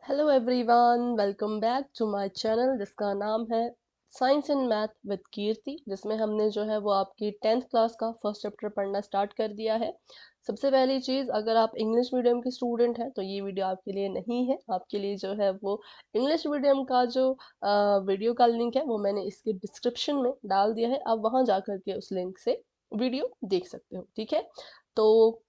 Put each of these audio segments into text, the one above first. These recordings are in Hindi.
Hello everyone, welcome back to my channel जिसका नाम है science and math with Kirti, जिसमें हमने जो है वो आपकी 10th क्लास का फर्स्ट चैप्टर पढ़ना स्टार्ट कर दिया है। सबसे पहली चीज़, अगर आप इंग्लिश मीडियम की स्टूडेंट हैं तो ये वीडियो आपके लिए नहीं है। आपके लिए जो है वो इंग्लिश मीडियम का जो वीडियो का लिंक है वो मैंने इसके डिस्क्रिप्शन में डाल दिया है। आप वहाँ जा करके उस लिंक से वीडियो देख सकते हो, ठीक है। तो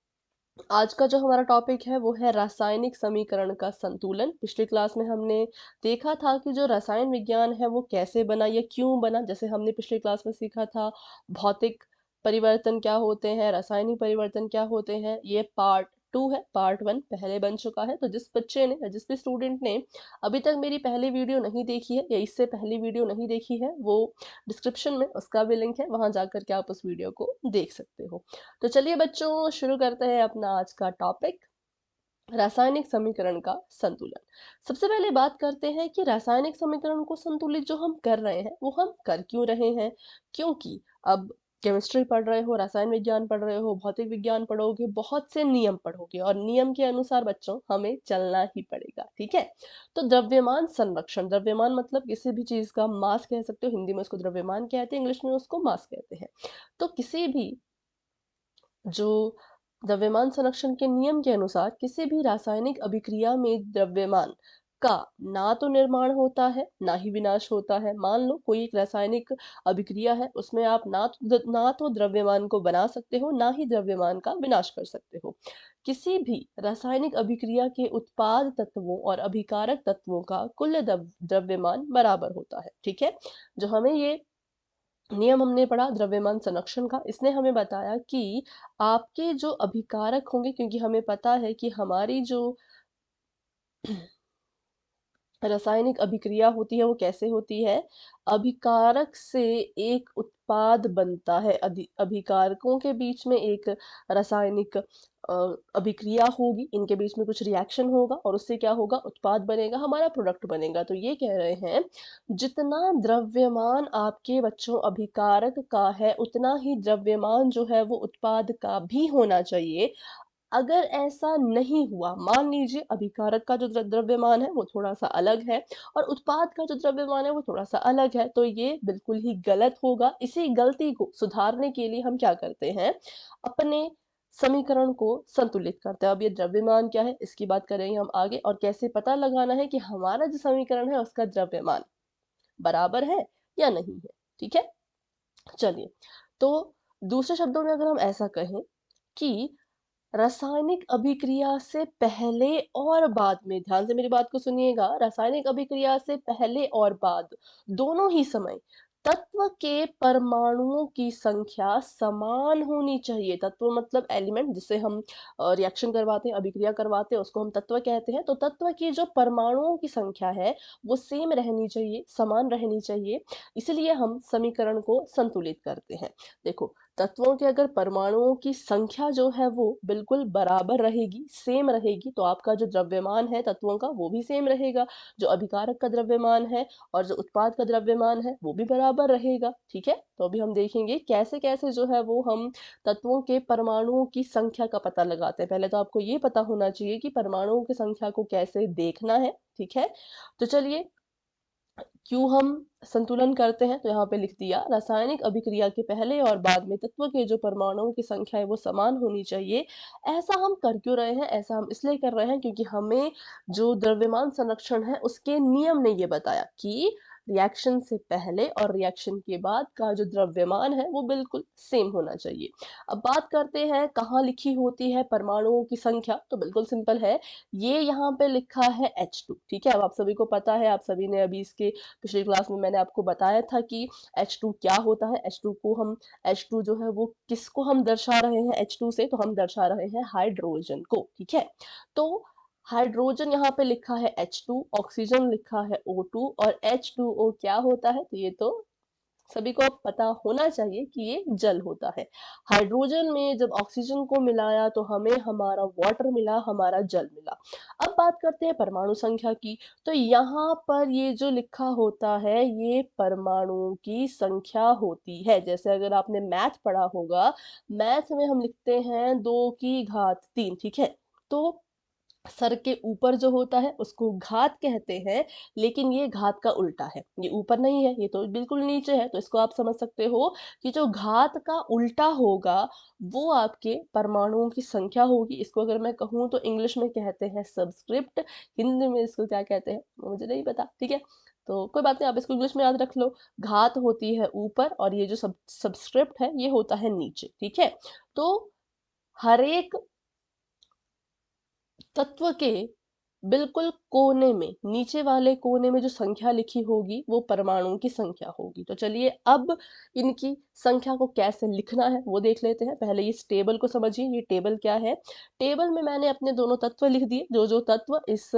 आज का जो हमारा टॉपिक है वो है रासायनिक समीकरण का संतुलन। पिछली क्लास में हमने देखा था कि जो रसायन विज्ञान है वो कैसे बना या क्यों बना। जैसे हमने पिछली क्लास में सीखा था भौतिक परिवर्तन क्या होते हैं, रासायनिक परिवर्तन क्या होते हैं। ये पार्ट 2 है, पार्ट 1 पहले बन चुका है। तो जिस बच्चे ने या जिस भी स्टूडेंट ने अभी तक मेरी पहली वीडियो नहीं देखी है या इससे पहली वीडियो नहीं देखी है, वो डिस्क्रिप्शन में उसका भी लिंक है, वहां जाकर के आप उस वीडियो को देख सकते हो। तो चलिए बच्चों, शुरू करते हैं अपना आज का टॉपिक, रासायनिक समीकरण का संतुलन। सबसे पहले बात करते हैं कि रासायनिक समीकरण को संतुलित जो हम कर रहे हैं वो हम कर क्यों रहे हैं। क्योंकि अब केमिस्ट्री पढ़ रहे हो, रसायन विज्ञान पढ़ रहे हो, भौतिक विज्ञान पढ़ोगे, बहुत से नियम पढ़ोगे और नियम के अनुसार बच्चों हमें चलना ही पड़ेगा, ठीक है। तो द्रव्यमान संरक्षण, द्रव्यमान मतलब किसी भी चीज का मास कह सकते हो, हिंदी में उसको द्रव्यमान कहते हैं, इंग्लिश में उसको मास कहते हैं। तो किसी भी जो द्रव्यमान संरक्षण के नियम के अनुसार किसी भी रासायनिक अभिक्रिया में द्रव्यमान का ना तो निर्माण होता है ना ही विनाश होता है। मान लो कोई एक रासायनिक अभिक्रिया है, उसमें आप ना तो द्रव्यमान को बना सकते हो ना ही द्रव्यमान का विनाश कर सकते हो। किसी भी रासायनिक अभिक्रिया के उत्पाद तत्वों और अभिकारक तत्वों का कुल द्रव्यमान बराबर होता है, ठीक है। जो हमें ये नियम हमने पढ़ा द्रव्यमान संरक्षण का, इसने हमें बताया कि आपके जो अभिकारक होंगे, क्योंकि हमें पता है कि हमारी जो रासायनिक अभिक्रिया होती है वो कैसे होती है। अभिकारक से एक उत्पाद बनता है, अभिकारकों के बीच में एक रासायनिक अभिक्रिया होगी, इनके बीच में कुछ रिएक्शन होगा और उससे क्या होगा, उत्पाद बनेगा, हमारा प्रोडक्ट बनेगा। तो ये कह रहे हैं जितना द्रव्यमान आपके बच्चों अभिकारक का है उतना ही द्रव्यमान जो है वो उत्पाद का भी होना चाहिए। अगर ऐसा नहीं हुआ, मान लीजिए अभिकारक का जो द्रव्यमान है वो थोड़ा सा अलग है और उत्पाद का जो द्रव्यमान है वो थोड़ा सा अलग है, तो ये बिल्कुल ही गलत होगा। इसी गलती को सुधारने के लिए हम क्या करते हैं, अपने समीकरण को संतुलित करते हैं। अब ये द्रव्यमान क्या है इसकी बात करेंगे हम आगे, और कैसे पता लगाना है कि हमारा जो समीकरण है उसका द्रव्यमान बराबर है या नहीं है, ठीक है। चलिए, तो दूसरे शब्दों में अगर हम ऐसा कहें कि रासायनिक अभिक्रिया से पहले और बाद में, ध्यान से मेरी बात को सुनिएगा, रासायनिक अभिक्रिया से पहले और बाद दोनों ही समय तत्व के परमाणुओं की संख्या समान होनी चाहिए। तत्व मतलब एलिमेंट, जिससे हम रिएक्शन करवाते हैं, अभिक्रिया करवाते हैं, उसको हम तत्व कहते हैं। तो तत्व की जो परमाणुओं की संख्या है वो सेम रहनी चाहिए, समान रहनी चाहिए, इसलिए हम समीकरण को संतुलित करते हैं। देखो, तत्वों के अगर परमाणुओं की संख्या जो है वो बिल्कुल बराबर रहेगी, सेम रहेगी, तो आपका जो द्रव्यमान है तत्वों का वो भी सेम रहेगा। जो अभिकारक का द्रव्यमान है और जो उत्पाद का द्रव्यमान है वो भी बराबर रहेगा, ठीक है। तो अभी हम देखेंगे कैसे कैसे जो है वो हम तत्वों के परमाणुओं की संख्या का पता लगाते हैं। पहले तो आपको ये पता होना चाहिए कि परमाणुओं की संख्या को कैसे देखना है, ठीक है। तो चलिए, क्यों हम संतुलन करते हैं, तो यहाँ पे लिख दिया रासायनिक अभिक्रिया के पहले और बाद में तत्व के जो परमाणुओं की संख्या है वो समान होनी चाहिए। ऐसा हम कर क्यों रहे हैं, ऐसा हम इसलिए कर रहे हैं क्योंकि हमें जो द्रव्यमान संरक्षण है उसके नियम ने ये बताया कि रिएक्शन से पहले और रिएक्शन के बाद का जो द्रव्यमान है वो बिल्कुल सेम होना चाहिए। अब बात करते हैं कहाँ लिखी होती है परमाणुओं की संख्या, तो बिल्कुल सिंपल है, ये यहाँ पे लिखा है H2, ठीक है। अब आप सभी को पता है, आप सभी ने अभी इसके पिछली क्लास में मैंने आपको बताया था कि H2 क्या होता है। H2 जो है वो किसको हम दर्शा रहे हैं, H2 से तो हम दर्शा रहे हैं हाइड्रोजन को, ठीक है। तो हाइड्रोजन यहाँ पे लिखा है H2, ऑक्सीजन लिखा है O2 और H2O क्या होता है, तो ये तो सभी को अब पता होना चाहिए कि ये जल होता है। हाइड्रोजन में जब ऑक्सीजन को मिलाया तो हमें हमारा वाटर मिला, हमारा जल मिला। अब बात करते हैं परमाणु संख्या की, तो यहाँ पर ये जो लिखा होता है ये परमाणुओं की संख्या होती है। जैसे अगर आपने मैथ पढ़ा होगा, मैथ में हम लिखते हैं 2 की घात 3, ठीक है। तो सर के ऊपर जो होता है उसको घात कहते हैं, लेकिन ये घात का उल्टा है। ये ऊपर नहीं है, ये तो बिल्कुल नीचे है। तो इसको आप समझ सकते हो कि जो घात का उल्टा होगा वो आपके परमाणुओं की संख्या होगी। इसको अगर मैं कहूँ तो इंग्लिश में कहते हैं सबस्क्रिप्ट, हिंदी में इसको क्या कहते हैं मुझे नहीं पता, ठीक है। तो कोई बात नहीं, आप इसको इंग्लिश में याद रख लो। घात होती है ऊपर और ये जो सबस्क्रिप्ट है ये होता है नीचे, ठीक है। तो हर एक तत्व के बिल्कुल कोने में, नीचे वाले कोने में जो संख्या लिखी होगी वो परमाणुओं की संख्या होगी। तो चलिए अब इनकी संख्या को कैसे लिखना है वो देख लेते हैं। पहले इस टेबल को समझिए, ये टेबल क्या है। टेबल में मैंने अपने दोनों तत्व लिख दिए, जो जो तत्व इस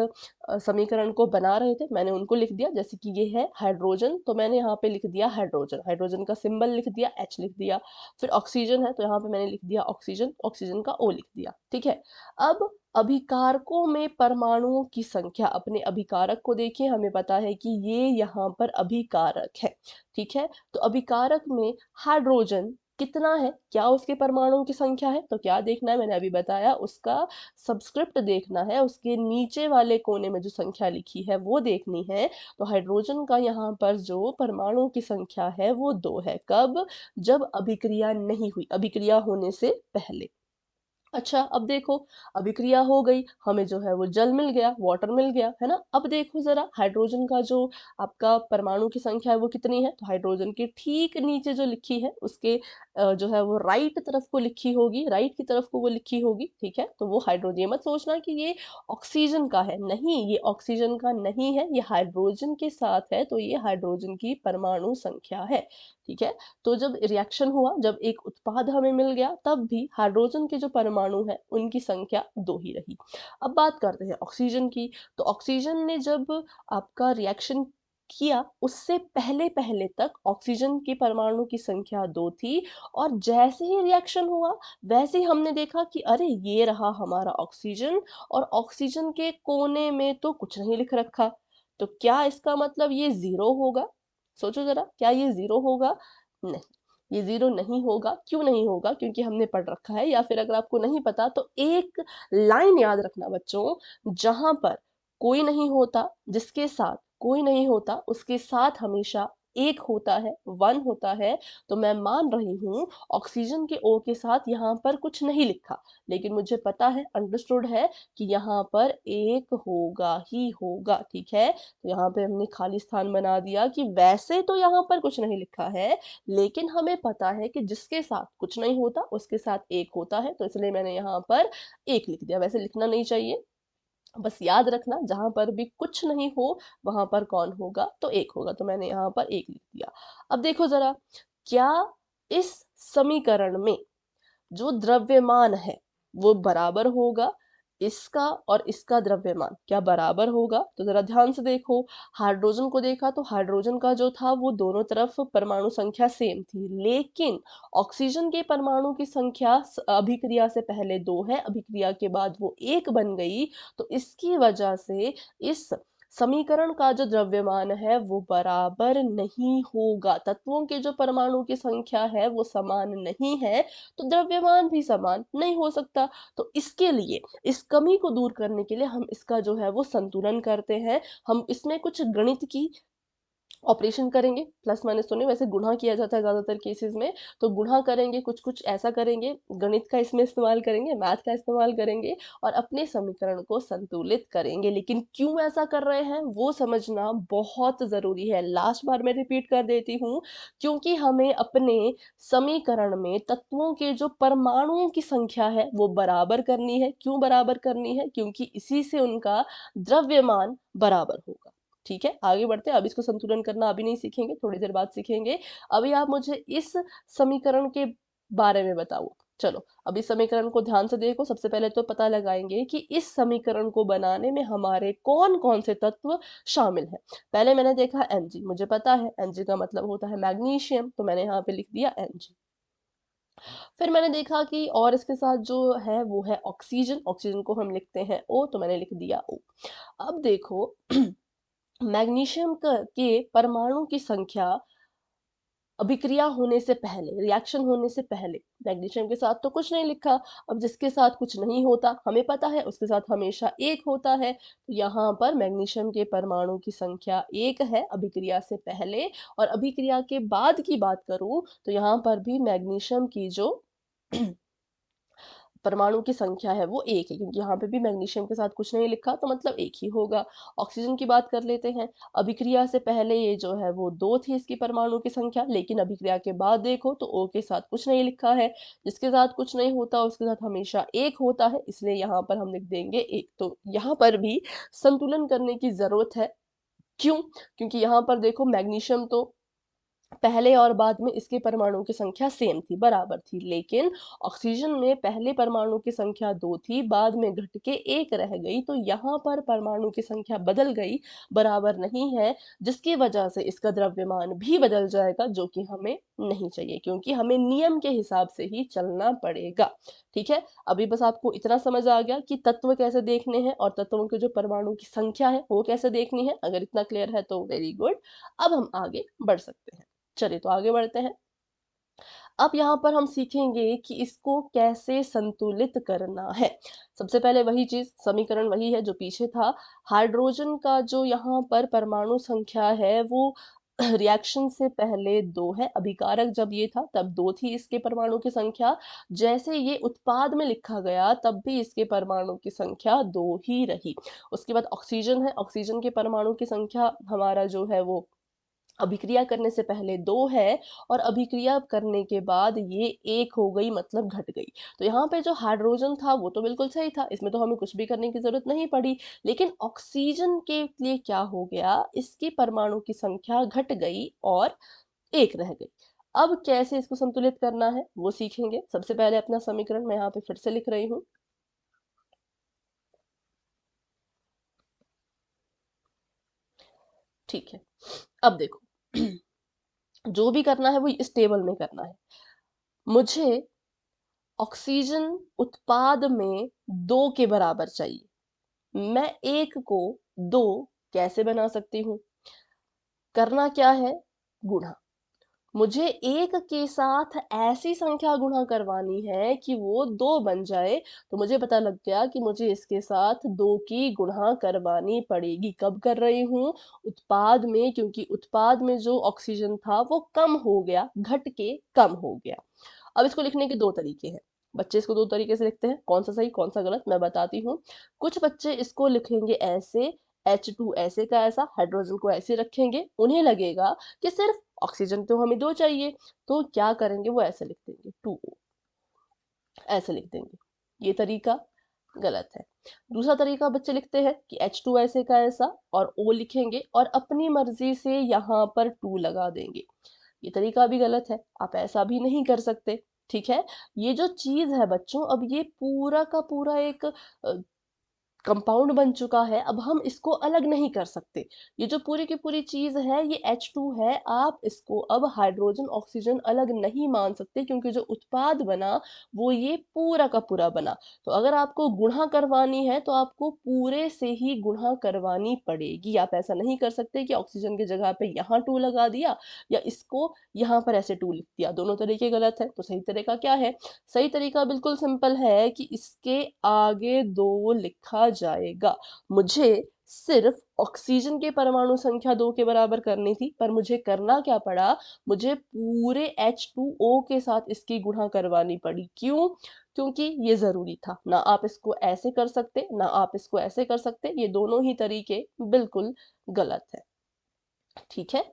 समीकरण को बना रहे थे मैंने उनको लिख दिया। जैसे कि ये है हाइड्रोजन, तो मैंने यहाँ पे लिख दिया हाइड्रोजन, हाइड्रोजन का सिंबल लिख दिया, H लिख दिया। फिर ऑक्सीजन है तो यहाँ पे मैंने लिख दिया ऑक्सीजन, ऑक्सीजन का O लिख दिया, ठीक है। अब अभिकारकों में परमाणुओं की संख्या, अपने अभिकारक को देखिए, हमें पता है कि ये यहाँ पर अभिकारक है, ठीक है। तो अभिकारक में हाइड्रोजन कितना है, क्या उसके परमाणुओं की संख्या है, तो क्या देखना है, मैंने अभी बताया, उसका सबस्क्रिप्ट देखना है, उसके नीचे वाले कोने में जो संख्या लिखी है वो देखनी है। तो हाइड्रोजन का यहाँ पर जो परमाणुओं की संख्या है वो 2 है। कब? जब अभिक्रिया नहीं हुई, अभिक्रिया होने से पहले। अच्छा, अब देखो, अभिक्रिया हो गई, हमें जो है वो जल मिल गया, वाटर मिल गया, है ना। अब देखो जरा हाइड्रोजन का जो आपका परमाणु की संख्या है वो कितनी है। तो हाइड्रोजन के ठीक नीचे जो लिखी है उसके जो है वो राइट तरफ को लिखी होगी, राइट की तरफ को वो लिखी होगी, ठीक है। तो वो हाइड्रोजन, ये मत सोचना कि ये ऑक्सीजन का है, नहीं, ये ऑक्सीजन का नहीं है, ये हाइड्रोजन के साथ है, तो ये हाइड्रोजन की परमाणु संख्या है, ठीक है। तो जब रिएक्शन हुआ, जब एक उत्पाद हमें मिल गया, तब भी हाइड्रोजन के जो परमाणु है उनकी संख्या 2 ही रही। अब बात करते हैं ऑक्सीजन की। तो ऑक्सीजन ने जब आपका रिएक्शन किया, उससे पहले पहले तक ऑक्सीजन के परमाणु की संख्या 2 थी, और जैसे ही रिएक्शन हुआ वैसे ही हमने देखा कि अरे ये रहा हमारा ऑक्सीजन, और ऑक्सीजन के कोने में तो कुछ नहीं लिख रखा। तो क्या इसका मतलब ये 0 होगा? सोचो जरा, क्या ये 0 होगा? नहीं, ये 0 नहीं होगा। क्यों नहीं होगा? क्योंकि हमने पढ़ रखा है, या फिर अगर आपको नहीं पता तो एक लाइन याद रखना बच्चों, जहां पर कोई नहीं होता, जिसके साथ कोई नहीं होता उसके साथ हमेशा एक होता है, 1 होता है। तो मैं मान रही हूँ ऑक्सीजन के O के साथ यहाँ पर कुछ नहीं लिखा, लेकिन मुझे पता है, अंडरस्टूड है कि यहाँ पर एक होगा ही होगा, ठीक है। तो यहाँ पे हमने खाली स्थान बना दिया कि वैसे तो यहाँ पर कुछ नहीं लिखा है, लेकिन हमें पता है कि जिसके साथ कुछ नहीं होता उसके साथ एक होता है, तो इसलिए मैंने यहाँ पर एक लिख दिया। वैसे लिखना नहीं चाहिए, बस याद रखना जहां पर भी कुछ नहीं हो वहां पर कौन होगा, तो एक होगा। तो मैंने यहाँ पर एक लिख दिया। अब देखो जरा, क्या इस समीकरण में जो द्रव्यमान है वो बराबर होगा? इसका और इसका द्रव्यमान क्या बराबर होगा? तो जरा ध्यान से देखो, हाइड्रोजन को देखा तो हाइड्रोजन का जो था वो दोनों तरफ परमाणु संख्या सेम थी, लेकिन ऑक्सीजन के परमाणु की संख्या अभिक्रिया से पहले 2 है, अभिक्रिया के बाद वो 1 बन गई। तो इसकी वजह से इस समीकरण का जो द्रव्यमान है वो बराबर नहीं होगा। तत्वों के जो परमाणु की संख्या है वो समान नहीं है, तो द्रव्यमान भी समान नहीं हो सकता। तो इसके लिए, इस कमी को दूर करने के लिए हम इसका जो है वो संतुलन करते हैं। हम इसमें कुछ गणित की ऑपरेशन करेंगे, प्लस माइनस तो नहीं, वैसे गुणा किया जाता है ज्यादातर केसेस में। तो गुणा करेंगे, कुछ कुछ ऐसा करेंगे, गणित का इसमें इस्तेमाल करेंगे, मैथ का इस्तेमाल करेंगे, और अपने समीकरण को संतुलित करेंगे। लेकिन क्यों ऐसा कर रहे हैं वो समझना बहुत जरूरी है। लास्ट बार मैं रिपीट कर देती हूँ, क्योंकि हमें अपने समीकरण में तत्वों के जो परमाणुओं की संख्या है वो बराबर करनी है। क्यों बराबर करनी है? क्योंकि इसी से उनका द्रव्यमान बराबर होगा, ठीक है। आगे बढ़ते हैं, अब इसको संतुलन करना अभी नहीं सीखेंगे, थोड़ी देर बाद सीखेंगे। अभी आप मुझे इस समीकरण के बारे में बताओ। चलो, अब इस समीकरण को ध्यान से देखो। सबसे पहले तो पता लगाएंगे कि इस समीकरण को बनाने में हमारे कौन कौन से तत्व शामिल हैं। पहले मैंने देखा Mg, मुझे पता है Mg का मतलब होता है मैग्नीशियम, तो मैंने यहाँ पे लिख दिया Mg। फिर मैंने देखा कि और इसके साथ जो है वो है ऑक्सीजन, ऑक्सीजन को हम लिखते हैं O, तो मैंने लिख दिया O। अब देखो, मैग्नीशियम के परमाणु की संख्या अभिक्रिया होने से पहले, रिएक्शन होने से पहले मैग्नीशियम के साथ तो कुछ नहीं लिखा। अब जिसके साथ कुछ नहीं होता हमें पता है उसके साथ हमेशा एक होता है, तो यहाँ पर मैग्नीशियम के परमाणु की संख्या एक है अभिक्रिया से पहले। और अभिक्रिया के बाद की बात करूं तो यहाँ पर भी मैग्नीशियम की जो परमाणु की संख्या है वो एक है, क्योंकि यहाँ पे भी मैग्नीशियम के साथ कुछ नहीं लिखा तो मतलब एक ही होगा। ऑक्सीजन की बात कर लेते हैं। अभिक्रिया से पहले ये जो है वो दो थी इसकी परमाणु की संख्या, लेकिन अभिक्रिया के बाद देखो तो O के साथ कुछ नहीं लिखा है। जिसके साथ कुछ नहीं होता उसके साथ हमेशा एक होता है, इसलिए यहाँ पर हम लिख देंगे एक। तो यहाँ पर भी संतुलन करने की जरूरत है। क्यों? क्योंकि यहाँ पर देखो मैग्नीशियम तो पहले और बाद में इसके परमाणु की संख्या सेम थी, बराबर थी, लेकिन ऑक्सीजन में पहले परमाणु की संख्या दो थी, बाद में घट के एक रह गई, तो यहाँ पर परमाणु की संख्या बदल गई, बराबर नहीं है, जिसकी वजह से इसका द्रव्यमान भी बदल जाएगा, जो कि हमें नहीं चाहिए, क्योंकि हमें नियम के हिसाब से ही चलना पड़ेगा। ठीक है, अभी बस आपको इतना समझ आ गया कि तत्व कैसे देखने हैं और तत्वों के जो परमाणु की संख्या है वो कैसे देखनी है। अगर इतना क्लियर है तो वेरी गुड। अब हम आगे बढ़ सकते हैं। चलिए तो आगे बढ़ते हैं। अब यहाँ पर हम सीखेंगे कि इसको कैसे संतुलित करना है। सबसे पहले वही चीज, समीकरण वही है जो पीछे था। हाइड्रोजन का जो यहाँ पर परमाणु संख्या है वो रिएक्शन से पहले दो है, अभिकारक जब ये था तब दो थी इसके परमाणु की संख्या। जैसे ये उत्पाद में लिखा गया तब भी इसके परमाणु की संख्या दो ही रही। उसके बाद ऑक्सीजन है, ऑक्सीजन के परमाणु की संख्या हमारा जो है वो अभिक्रिया करने से पहले दो है, और अभिक्रिया करने के बाद ये एक हो गई, मतलब घट गई। तो यहाँ पे जो हाइड्रोजन था वो तो बिल्कुल सही था, इसमें तो हमें कुछ भी करने की जरूरत नहीं पड़ी। लेकिन ऑक्सीजन के लिए क्या हो गया, इसकी परमाणु की संख्या घट गई और एक रह गई। अब कैसे इसको संतुलित करना है वो सीखेंगे। सबसे पहले अपना समीकरण मैं यहाँ पे फिर से लिख रही हूँ। ठीक है, अब देखो जो भी करना है वो इस टेबल में करना है। मुझे ऑक्सीजन उत्पाद में दो के बराबर चाहिए। मैं एक को दो कैसे बना सकती हूँ? करना क्या है? गुणा। मुझे एक के साथ ऐसी संख्या गुणा करवानी है कि वो दो बन जाए। तो मुझे पता लग गया कि मुझे इसके साथ दो की गुणा करवानी पड़ेगी। कब कर रही हूँ? उत्पाद में, क्योंकि उत्पाद में जो ऑक्सीजन था वो कम हो गया, घट के कम हो गया। अब इसको लिखने के दो तरीके हैं। बच्चे इसको दो तरीके से लिखते हैं, कौन सा सही कौन सा गलत मैं बताती हूँ। कुछ बच्चे इसको लिखेंगे ऐसे, H2 ऐसे का ऐसा, हाइड्रोजन को ऐसे रखेंगे, उन्हें लगेगा कि सिर्फ ऑक्सीजन तो हमें दो चाहिए, तो क्या करेंगे वो ऐसे लिख देंगे 2O, ऐसे लिख देंगे। ये तरीका गलत है। दूसरा तरीका बच्चे लिखते हैं कि H2 ऐसे का ऐसा और O लिखेंगे और अपनी मर्जी से यहाँ पर 2 लगा देंगे। ये तरीका भी गलत है, आप ऐसा भी नहीं कर सकते। ठीक है, ये जो चीज है बच्चों, अब ये पूरा का पूरा एक कंपाउंड बन चुका है, अब हम इसको अलग नहीं कर सकते। ये जो पूरी की पूरी चीज है ये H2 है, आप इसको अब हाइड्रोजन ऑक्सीजन अलग नहीं मान सकते, क्योंकि जो उत्पाद बना वो ये पूरा का पूरा बना। तो अगर आपको गुणा करवानी है तो आपको पूरे से ही गुणा करवानी पड़ेगी। आप ऐसा नहीं कर सकते कि ऑक्सीजन की जगह पे यहाँ 2 लगा दिया या इसको यहाँ पर ऐसे 2 लिख दिया, दोनों तरीके गलत है। तो सही तरीका क्या है? सही तरीका बिल्कुल सिंपल है कि इसके आगे दो लिखा जाएगा। मुझे सिर्फ ऑक्सीजन के परमाणु संख्या दो के बराबर करनी थी, पर मुझे करना क्या पड़ा? मुझे पूरे H2O के साथ इसकी गुणा करवानी पड़ी। क्यों? क्योंकि ये जरूरी था। ना आप इसको ऐसे कर सकते ना आप इसको ऐसे कर सकते, ये दोनों ही तरीके बिल्कुल गलत है। ठीक है,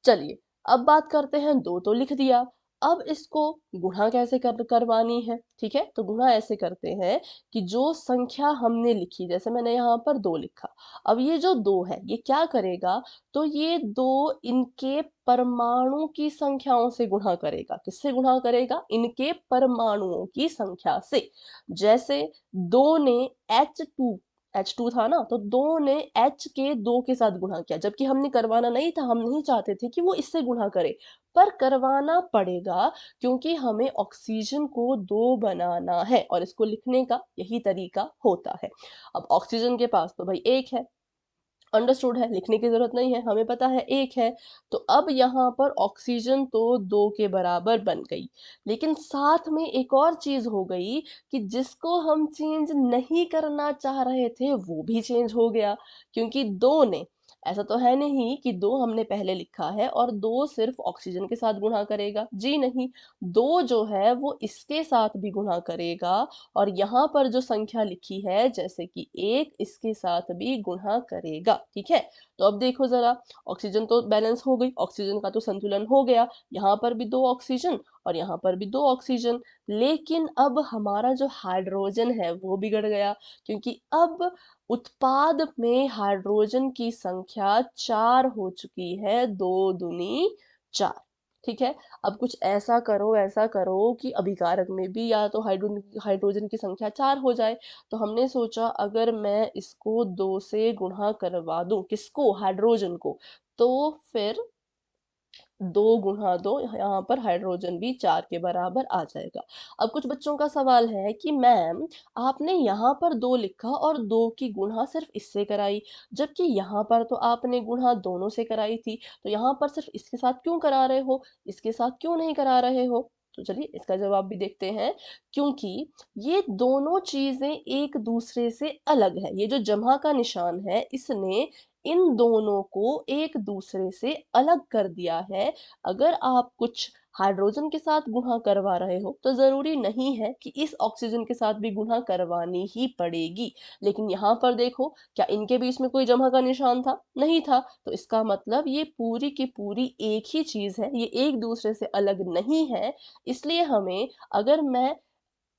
चलिए अब बात करते हैं, दो तो लिख दिया, अब इसको गुणा कैसे करवानी है। ठीक है, तो गुणा ऐसे करते हैं कि जो संख्या हमने लिखी, जैसे मैंने यहाँ पर दो लिखा, अब ये जो दो है ये क्या करेगा? तो ये दो इनके परमाणु की संख्याओं से गुणा करेगा। किससे गुणा करेगा? इनके परमाणुओं की संख्या से। जैसे दो ने H2 था ना, तो दो ने H के दो के साथ गुणा किया, जबकि हमने करवाना नहीं था, हम नहीं चाहते थे कि वो इससे गुणा करे, पर करवाना पड़ेगा क्योंकि हमें ऑक्सीजन को दो बनाना है और इसको लिखने का यही तरीका होता है। अब ऑक्सीजन के पास तो भाई एक है, अंडरस्टूड है, लिखने की जरूरत नहीं है, हमें पता है एक है। तो अब यहाँ पर ऑक्सीजन तो 2 के बराबर बन गई, लेकिन साथ में एक और चीज हो गई कि जिसको हम चेंज नहीं करना चाह रहे थे वो भी चेंज हो गया, क्योंकि 2 ने, ऐसा तो है नहीं कि 2 हमने पहले लिखा है और 2 सिर्फ ऑक्सीजन के साथ गुणा करेगा, जी नहीं। 2 जो है वो इसके साथ भी गुणा करेगा, और यहाँ पर जो संख्या लिखी है जैसे कि 1 इसके साथ भी गुणा करेगा, ठीक है। तो अब देखो जरा, ऑक्सीजन तो बैलेंस हो गई, ऑक्सीजन का तो संतुलन हो गया, यहाँ पर भी 2 ऑक्सीजन और यहाँ पर भी 2 ऑक्सीजन। लेकिन अब हमारा जो हाइड्रोजन है वो बिगड़ गया, क्योंकि अब उत्पाद में हाइड्रोजन की संख्या 4 हो चुकी है, 2 दूनी 4, ठीक है। अब कुछ ऐसा करो कि अभिकारक में भी या तो हाइड्रोजन की संख्या 4 हो जाए। तो हमने सोचा अगर मैं इसको 2 से गुणा करवा दूं, किसको, हाइड्रोजन को, तो फिर 2 गुणा 2, यहाँ पर हाइड्रोजन भी 4 के बराबर आ जाएगा। अब कुछ बच्चों का सवाल है कि मैम आपने यहाँ पर 2 लिखा और 2 की गुणा सिर्फ इससे कराई, जबकि यहाँ पर तो आपने गुणा दोनों से कराई थी, तो यहाँ पर सिर्फ इसके साथ क्यों करा रहे हो, इसके साथ क्यों नहीं करा रहे हो? तो चलिए इसका जवाब भी देखते हैं। क्योंकि ये दोनों चीजें एक दूसरे से अलग है, ये जो जमा का निशान है इसने इन दोनों को एक दूसरे से अलग कर दिया है। अगर आप कुछ हाइड्रोजन के साथ गुणा करवा रहे हो तो जरूरी नहीं है कि इस ऑक्सीजन के साथ भी गुणा करवानी ही पड़ेगी। लेकिन यहाँ पर देखो, क्या इनके बीच में कोई जमा का निशान था? नहीं था। तो इसका मतलब ये पूरी की पूरी एक ही चीज है, ये एक दूसरे से अलग नहीं है। इसलिए हमें, अगर मैं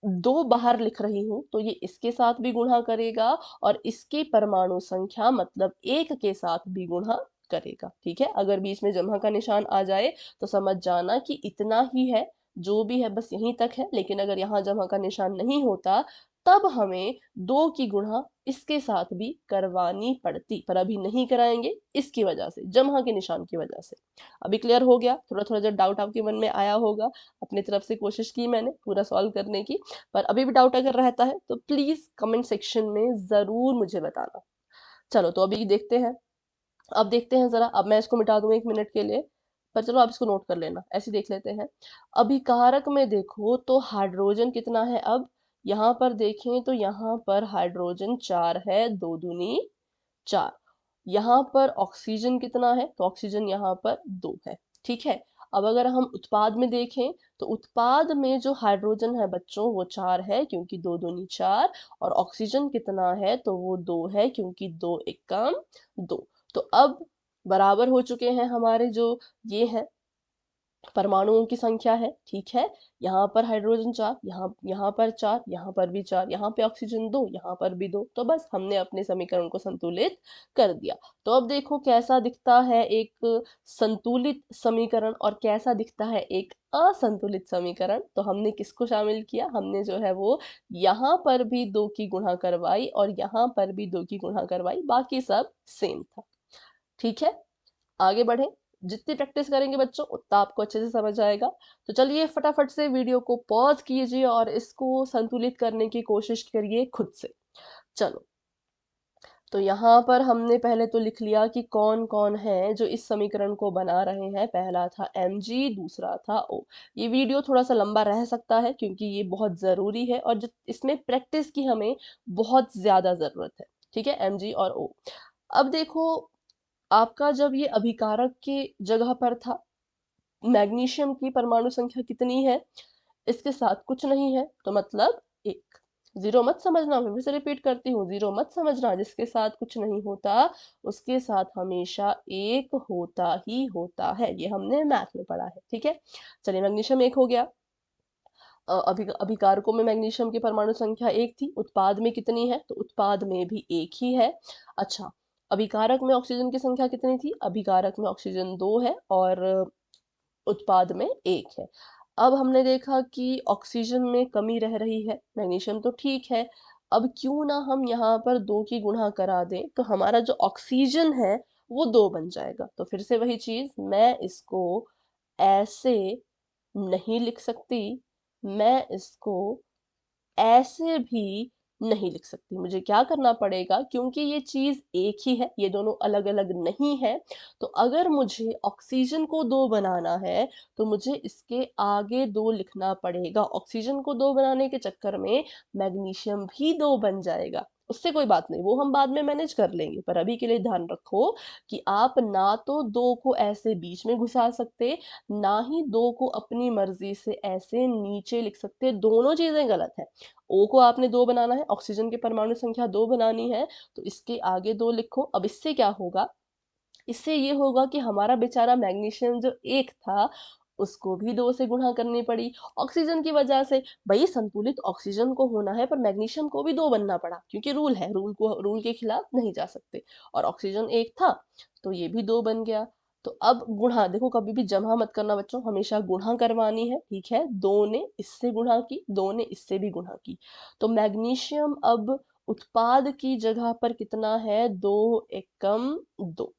2 बाहर लिख रही हूं तो ये इसके साथ भी गुणा करेगा और इसकी परमाणु संख्या मतलब 1 के साथ भी गुणा करेगा, ठीक है। अगर बीच में जमा का निशान आ जाए तो समझ जाना कि इतना ही है, जो भी है बस यहीं तक है। लेकिन अगर यहाँ जमा का निशान नहीं होता तब हमें 2 की गुणा इसके साथ भी करवानी पड़ती, पर अभी नहीं कराएंगे इसकी वजह से, जमा के निशान की वजह से। अभी क्लियर हो गया? थोड़ा थोड़ा जो डाउट आपके मन में आया होगा, अपनी तरफ से कोशिश की मैंने पूरा सॉल्व करने की, पर अभी भी डाउट अगर रहता है तो प्लीज कमेंट सेक्शन में जरूर मुझे बताना। चलो तो अभी देखते हैं, अब देखते हैं जरा, अब मैं इसको मिटा दूंगा 1 मिनट के लिए, पर चलो आप इसको नोट कर लेना, ऐसे देख लेते हैं। अभिकारक में देखो तो हाइड्रोजन कितना है, अब यहाँ पर देखें तो यहाँ पर हाइड्रोजन 4 है, 2 दूनी 4। यहाँ पर ऑक्सीजन कितना है, तो ऑक्सीजन यहाँ पर 2 है, ठीक है। अब अगर हम उत्पाद में देखें तो उत्पाद में जो हाइड्रोजन है बच्चों वो 4 है, क्योंकि 2 दूनी 4, और ऑक्सीजन कितना है, तो वो 2 है, क्योंकि 2 एकम 2। तो अब बराबर हो चुके हैं हमारे जो ये है परमाणुओं की संख्या है, ठीक है। यहाँ पर हाइड्रोजन 4, यहाँ पर 4, यहाँ पर भी 4, यहाँ पे ऑक्सीजन 2, यहाँ पर भी 2, तो बस हमने अपने समीकरण को संतुलित कर दिया। तो अब देखो कैसा दिखता है एक संतुलित समीकरण और कैसा दिखता है एक असंतुलित समीकरण। तो हमने किसको शामिल किया, हमने जो है वो यहाँ पर भी 2 की गुणा करवाई और यहाँ पर भी 2 की गुणा करवाई, बाकी सब सेम था, ठीक है। आगे बढ़े, जितनी प्रैक्टिस करेंगे बच्चों उतना आपको अच्छे से समझ आएगा। तो चलिए फटाफट से वीडियो को पॉज कीजिए और इसको संतुलित करने की कोशिश करिए खुद से। चलो, तो यहाँ पर हमने पहले तो लिख लिया कि कौन कौन है जो इस समीकरण को बना रहे हैं। पहला था Mg, दूसरा था O। ये वीडियो थोड़ा सा लंबा रह सकता है क्योंकि ये बहुत जरूरी है और इसमें प्रैक्टिस की हमें बहुत ज्यादा जरूरत है, ठीक है, Mg और O। अब देखो, आपका जब ये अभिकारक की जगह पर था, मैग्नीशियम की परमाणु संख्या कितनी है, इसके साथ कुछ नहीं है, तो मतलब 1। जीरो मत समझना, मैं फिर से रिपीट करती हूँ, जीरो मत समझना, जिसके साथ कुछ नहीं होता उसके साथ हमेशा 1 होता ही होता है, ये हमने मैथ में पढ़ा है, ठीक है। चलिए, मैग्नीशियम 1 हो गया। अभिकारकों में मैग्नीशियम की परमाणु संख्या 1 थी, उत्पाद में कितनी है, तो उत्पाद में भी 1 ही है। अच्छा, अभिकारक में ऑक्सीजन की संख्या कितनी थी, अभिकारक में ऑक्सीजन 2 है और उत्पाद में 1 है। अब हमने देखा कि ऑक्सीजन में कमी रह रही है, मैग्नीशियम तो ठीक है। अब क्यों ना हम यहाँ पर 2 की गुणा करा दें, तो हमारा जो ऑक्सीजन है वो 2 बन जाएगा। तो फिर से वही चीज, मैं इसको ऐसे नहीं लिख सकती, मैं इसको ऐसे भी नहीं लिख सकती। मुझे क्या करना पड़ेगा, क्योंकि ये चीज़ एक ही है, ये दोनों अलग-अलग नहीं है, तो अगर मुझे ऑक्सीजन को 2 बनाना है, तो मुझे इसके आगे 2 लिखना पड़ेगा। ऑक्सीजन को 2 बनाने के चक्कर में मैग्नीशियम भी 2 बन जाएगा। उससे कोई बात नहीं, वो हम बाद में मैनेज कर लेंगे, पर अभी के लिए ध्यान रखो कि आप ना तो 2 को ऐसे बीच में घुसा सकते, ना ही 2 को अपनी मर्ज़ी से ऐसे नीचे लिख सकते, दोनों चीज़ें गलत हैं। O को आपने 2 बनाना है, ऑक्सीजन की परमाणु संख्या 2 बनानी है, तो इसके आगे 2 लिखो। अब इससे क्या होगा? इससे ये होगा कि हमारा बेचारा मैग्नीशियम जो 1 था, उसको भी 2 से गुणा करनी पड़ी। ऑक्सीजन की वजह से भई संतुलित ऑक्सीजन को होना है, पर मैग्नीशियम को भी 2 बनना पड़ा, क्योंकि रूल है, रूल के खिलाफ नहीं जा सकते। और ऑक्सीजन 1 था, तो ये भी 2 बन गया। तो अब गुणा देखो, कभी भी जमा मत करना बच्चों, हमेशा गुणा करवानी है, ठीक है? 2 ने इससे गुणा की, 2 ने इससे भी गुणा की। तो मैग्नीशियम अब उत्पाद की जगह पर कितना है? 2 एकम 2।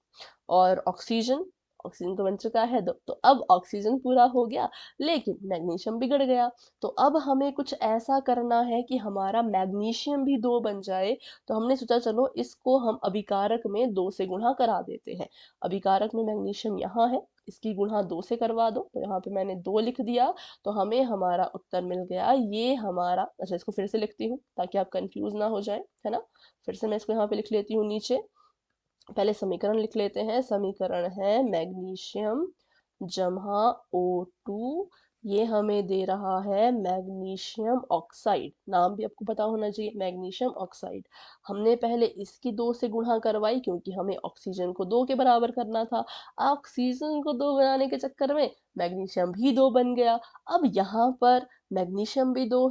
और ऑक्सीजन, ऑक्सीजन तो बन चुका है 2, तो अब ऑक्सीजन पूरा हो गया, लेकिन मैग्नीशियम बिगड़ गया। तो अब हमें कुछ ऐसा करना है कि हमारा मैग्नीशियम भी 2 बन जाए। तो हमने सोचा चलो इसको हम अभिकारक में 2 से गुणा करा देते हैं। अभिकारक में मैग्नीशियम यहाँ है, इसकी गुणा 2 से करवा दो, तो यहाँ पे मैंने 2 लिख दिया, तो हमें हमारा उत्तर मिल गया। ये हमारा, अच्छा इसको फिर से लिखती हूँ ताकि आप कंफ्यूज ना हो जाए, है ना? फिर से मैं इसको यहाँ पे लिख लेती हूँ नीचे। पहले समीकरण लिख लेते हैं। समीकरण है मैग्नीशियम जमा O2, ये हमें दे रहा है मैग्नीशियम ऑक्साइड। नाम भी आपको पता होना चाहिए, मैग्नीशियम ऑक्साइड। हमने पहले इसकी 2 से गुणा करवाई, क्योंकि हमें ऑक्सीजन को 2 के बराबर करना था। ऑक्सीजन को 2 बनाने के चक्कर में मैग्नीशियम भी 2 बन गया। अब यहाँ पर मैग्नीशियम भी 2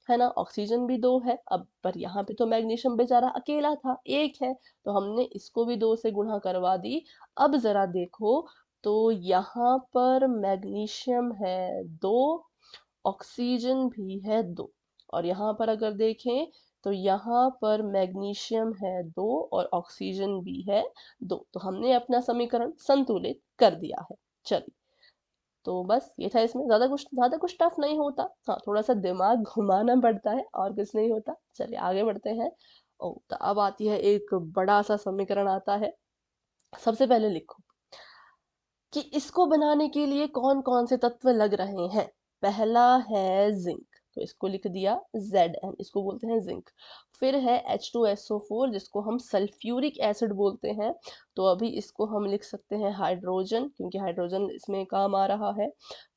है ना? ऑक्सीजन भी 2 है। अब पर यहाँ पे तो मैग्नीशियम बेचारा अकेला था, 1 है, तो हमने इसको भी 2 से गुणा करवा दी। अब ज़रा देखो, तो यहाँ पर मैग्नीशियम है 2, ऑक्सीजन भी है 2, और यहाँ पर अगर देखें तो यहाँ पर मैग्नीशियम है 2 और ऑक्सीजन भी है 2, तो हमने अपना समीकरण संतुलित कर दिया है। चलिए, तो बस ये था इसमें, ज़्यादा कुछ टफ नहीं होता। हाँ, थोड़ा-सा दिमाग घुमाना पड़ता है और कुछ नहीं होता। चलिए आगे बढ़ते हैं। तो अब आती है एक बड़ा-सा समीकरण आता है। सबसे पहले लिखो कि इसको बनाने के लिए कौन-कौन से तत्व लग रहे हैं। पहला है ज़िंक, तो इसको लिख दिया Zn, इसको बोलते हैं ज़िंक। फिर है H2SO4, जिसको हम सल्फ्यूरिक एसिड बोलते हैं, तो अभी इसको हम लिख सकते हैं हाइड्रोजन, क्योंकि हाइड्रोजन इसमें काम आ रहा है।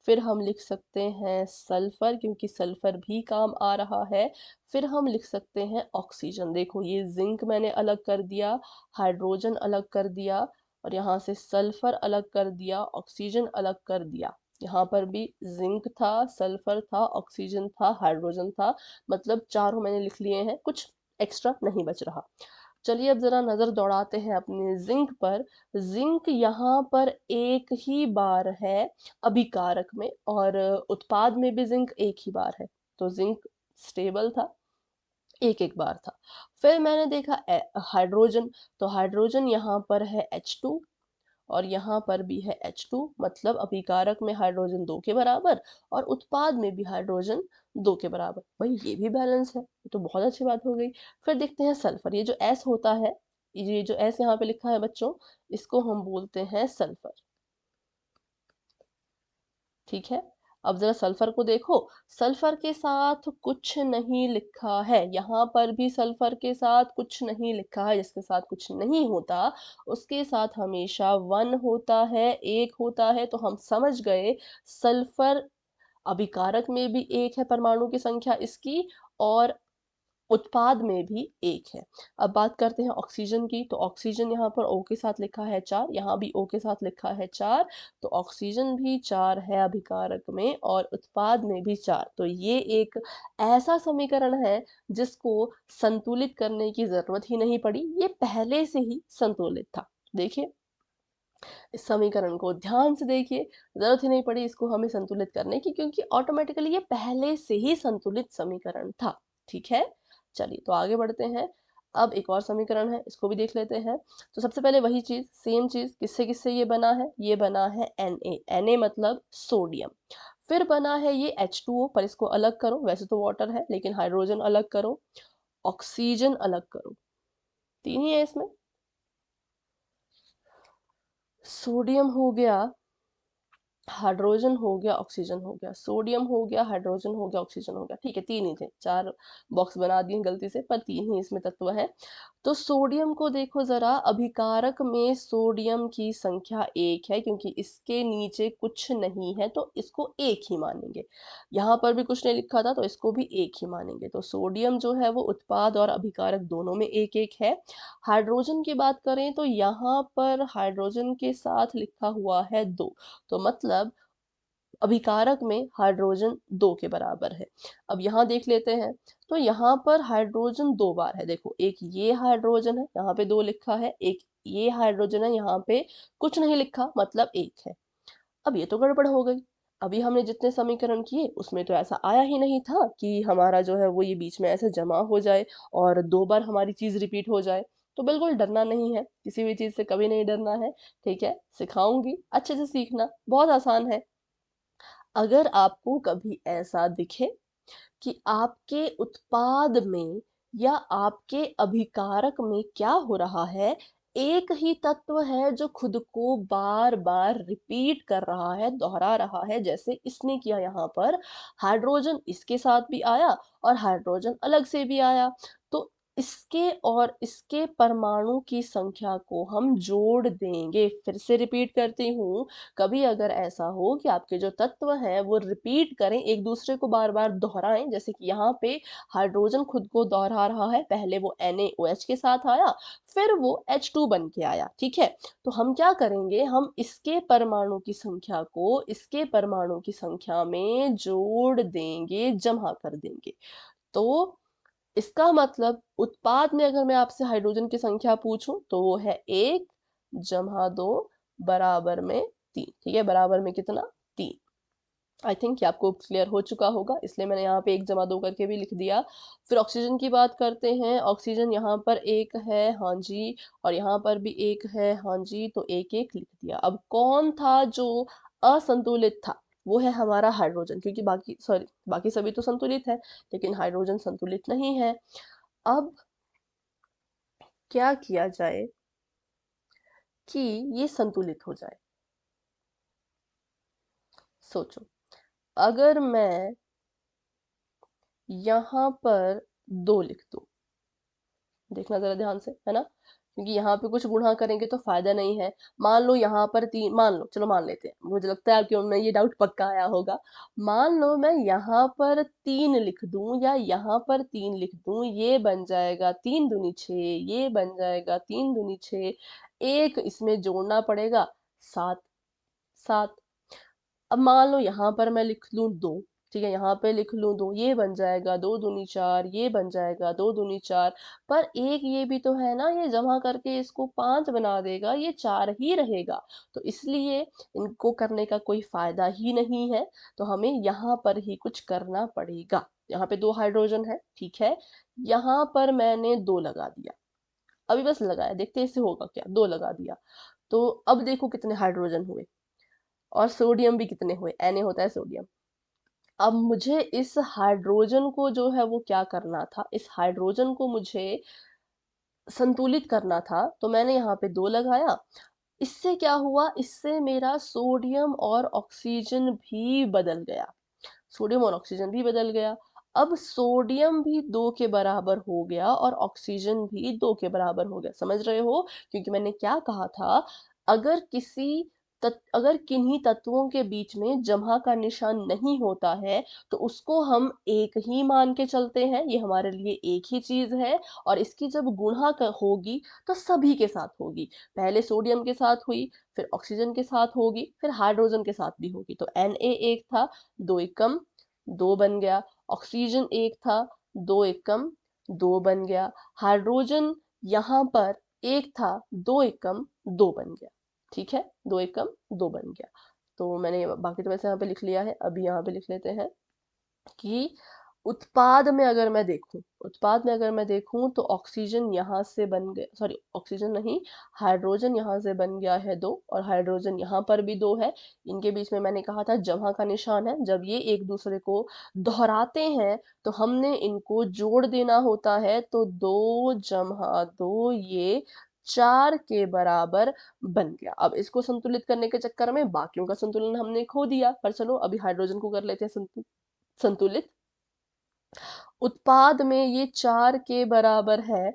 फिर हम लिख सकते हैं सल्फर, क्योंकि सल्फर भी काम आ रहा है। फिर हम लिख सकते हैं ऑक्सीजन। देखो, ये ज़िंक मैंने अलग कर दिया, हाइड्रोजन अलग कर दिया, और यहाँ से सल्फर अलग कर दिया, ऑक्सीजन अलग कर दिया। यहाँ पर भी जिंक था, सल्फर था, ऑक्सीजन था, हाइड्रोजन था, मतलब चारों मैंने लिख लिए हैं, कुछ एक्स्ट्रा नहीं बच रहा। चलिए अब जरा नजर दौड़ाते हैं अपने जिंक पर। जिंक यहाँ पर एक ही बार है अभिकारक में, और उत्पाद में भी जिंक एक ही बार है, तो जिंक स्टेबल था, एक एक बार था। फिर मैंने देखा हाइड्रोजन, तो हाइड्रोजन यहाँ पर है H2, और यहाँ पर भी है H2, मतलब अभिकारक में हाइड्रोजन 2 के बराबर और उत्पाद में भी हाइड्रोजन 2 के बराबर। भाई ये भी बैलेंस है, ये तो बहुत अच्छी बात हो गई। फिर देखते हैं सल्फर, ये जो S होता है, ये जो S यहाँ पे लिखा है बच्चों, इसको हम बोलते हैं सल्फर, ठीक है? अब जरा सल्फर को देखो, सल्फर के साथ कुछ नहीं लिखा है, यहाँ पर भी सल्फर के साथ कुछ नहीं लिखा है। जिसके साथ कुछ नहीं होता उसके साथ हमेशा 1 होता है, 1 होता है, तो हम समझ गए सल्फर अभिकारक में भी 1 है परमाणु की संख्या इसकी, और उत्पाद में भी 1 है। अब बात करते हैं ऑक्सीजन की, तो ऑक्सीजन यहाँ पर O के साथ लिखा है 4, यहाँ भी O के साथ लिखा है 4, तो ऑक्सीजन भी 4 है अभिकारक में और उत्पाद में भी 4। तो ये एक ऐसा समीकरण है जिसको संतुलित करने की जरूरत ही नहीं पड़ी, ये पहले से ही संतुलित था। देखिए इस समीकरण को ध्यान से देखिए, जरूरत ही नहीं पड़ी इसको हमें संतुलित करने की, क्योंकि ऑटोमेटिकली ये पहले से ही संतुलित समीकरण था। ठीक है, चलिए तो आगे बढ़ते हैं। अब एक और समीकरण है, इसको भी देख लेते हैं। तो सबसे पहले वही चीज, सेम चीज, किससे किससे ये बना है? ये बना है Na मतलब सोडियम। फिर बना है ये H2O, पर इसको अलग करो, वैसे तो वाटर है लेकिन हाइड्रोजन अलग करो। ऑक्सीजन अलग करो। 3 ही है इसमें। सोडियम हो गया, हाइड्रोजन हो गया, ऑक्सीजन हो गया, सोडियम हो गया, हाइड्रोजन हो गया, ऑक्सीजन हो गया। ठीक है, 3 ही थे, 4 बॉक्स बना दिए गलती से, पर 3 ही इसमें तत्व है। तो सोडियम को देखो जरा, अभिकारक में सोडियम की संख्या 1 है, क्योंकि इसके नीचे कुछ नहीं है तो इसको 1 ही मानेंगे। यहाँ पर भी कुछ नहीं लिखा था तो इसको भी 1 ही मानेंगे। तो सोडियम जो है वो उत्पाद और अभिकारक दोनों में 1-1 है। हाइड्रोजन की बात करें तो यहाँ पर हाइड्रोजन के साथ लिखा हुआ है 2, तो मतलब अभिकारक में हाइड्रोजन 2 के बराबर है। अब यहाँ देख लेते हैं, तो यहाँ पर हाइड्रोजन 2 बार है। देखो, एक ये हाइड्रोजन है, यहाँ पे 2 लिखा है, एक ये हाइड्रोजन है, यहाँ पे कुछ नहीं लिखा, मतलब 1 है। अब ये तो गड़बड़ हो गई। अभी हमने जितने समीकरण किए उसमें तो ऐसा आया ही नहीं था कि हमारा जो है वो ये बीच में ऐसे जमा हो जाए और 2 बार हमारी चीज रिपीट हो जाए। तो बिल्कुल डरना नहीं है, किसी भी चीज से कभी नहीं डरना है। ठीक है, सिखाऊंगी, अच्छे से सीखना, बहुत आसान है। अगर आपको कभी ऐसा दिखे कि आपके उत्पाद में या आपके अभिकारक में क्या हो रहा है, एक ही तत्व है जो खुद को बार बार रिपीट कर रहा है, दोहरा रहा है, जैसे इसने किया यहाँ पर। हाइड्रोजन इसके साथ भी आया और हाइड्रोजन अलग से भी आया, तो इसके और इसके परमाणु की संख्या को हम जोड़ देंगे। फिर से रिपीट करती हूँ, कभी अगर ऐसा हो कि आपके जो तत्व हैं वो रिपीट करें, एक दूसरे को बार बार दोहराएं, जैसे कि यहाँ पे हाइड्रोजन खुद को दोहरा रहा है, पहले वो NaOH के साथ आया, फिर वो H2 बन के आया। ठीक है, तो हम क्या करेंगे, हम इसके परमाणु की संख्या को इसके परमाणु की संख्या में जोड़ देंगे, जमा कर देंगे। तो इसका मतलब उत्पाद में अगर मैं आपसे हाइड्रोजन की संख्या पूछूं तो वो है 1 जमा 2 बराबर में 3। ठीक है, बराबर में कितना, 3। आई थिंक ये आपको क्लियर हो चुका होगा, इसलिए मैंने यहाँ पे 1 जमा 2 करके भी लिख दिया। फिर ऑक्सीजन की बात करते हैं। ऑक्सीजन यहाँ पर 1 है, हाँ जी, और यहाँ पर भी 1 है, हाँ जी, तो 1-1 लिख दिया। अब कौन था जो असंतुलित था, वो है हमारा हाइड्रोजन, क्योंकि बाकी सभी तो संतुलित है, लेकिन हाइड्रोजन संतुलित नहीं है। अब क्या किया जाए कि ये संतुलित हो जाए, सोचो। अगर मैं यहाँ पर 2 लिख दूं, देखना जरा ध्यान से, है ना, क्योंकि यहाँ पे कुछ गुणा करेंगे तो फायदा नहीं है। मान लो यहाँ पर 3, मान लो, चलो मान लेते हैं, मुझे लगता है कि उनमें ये डाउट पक्का आया होगा। मान लो मैं यहाँ पर 3 लिख दूं या यहाँ पर 3 लिख दूं, ये बन जाएगा 3 दूनी 6, ये बन जाएगा 3 दूनी 6, एक इसमें जोड़ना पड़ेगा, 7। 7। अब मान लो यहाँ पर मैं लिख लूं 2, ठीक है, यहाँ पे लिख लूं 2, ये बन जाएगा 2 दूनी 4, ये बन जाएगा 2 दूनी 4, पर एक ये भी तो है ना, ये जमा करके इसको 5 बना देगा, ये 4 ही रहेगा। तो इसलिए इनको करने का कोई फायदा ही नहीं है, तो हमें यहाँ पर ही कुछ करना पड़ेगा। यहाँ पे 2 हाइड्रोजन है, ठीक है, यहाँ पर मैंने 2 लगा दिया, अभी बस लगाया, देखते हैं इससे होगा क्या। 2 लगा दिया, तो अब देखो कितने हाइड्रोजन हुए, और सोडियम भी कितने हुए, Na होता है सोडियम। अब मुझे इस हाइड्रोजन को जो है वो क्या करना था, इस हाइड्रोजन को मुझे संतुलित करना था, तो मैंने यहाँ पे 2 लगाया। इससे क्या हुआ, इससे मेरा सोडियम और ऑक्सीजन भी बदल गया, सोडियम और ऑक्सीजन भी बदल गया। अब सोडियम भी 2 के बराबर हो गया और ऑक्सीजन भी 2 के बराबर हो गया, समझ रहे हो, क्योंकि मैंने क्या कहा था, अगर अगर किन्हीं तत्वों के बीच में जमा का निशान नहीं होता है तो उसको हम एक ही मान के चलते हैं, ये हमारे लिए एक ही चीज है, और इसकी जब होगी तो सभी के साथ होगी। पहले सोडियम के साथ हुई, फिर ऑक्सीजन के साथ होगी, फिर हाइड्रोजन के साथ भी होगी। तो Na एक था, 2 एकम 2 बन गया, ऑक्सीजन एक था, 2 एकम 2 बन गया, हाइड्रोजन यहाँ पर एक था, 2 एकम 2 बन गया। ठीक है, 2 एकम 2 बन गया। तो मैंने बाकी तो वैसे यहाँ पे लिख लिया है, अभी यहाँ पे लिख लेते हैं कि उत्पाद में अगर मैं देखूं, उत्पाद में अगर मैं देखूं तो ऑक्सीजन यहाँ से बन गया, सॉरी ऑक्सीजन नहीं, हाइड्रोजन यहाँ से बन गया है 2, और हाइड्रोजन यहाँ पर भी 2 है। इनके बीच में मैंने कहा था जमा का निशान है। जब ये एक दूसरे को दोहराते हैं तो हमने इनको जोड़ देना होता है, तो 2 जमा 2 ये 4 के बराबर बन गया। अब इसको संतुलित करने के चक्कर में बाकियों का संतुलन हमने खो दिया, पर चलो अभी हाइड्रोजन को कर लेते हैं संतुलित। उत्पाद में ये 4 के बराबर है।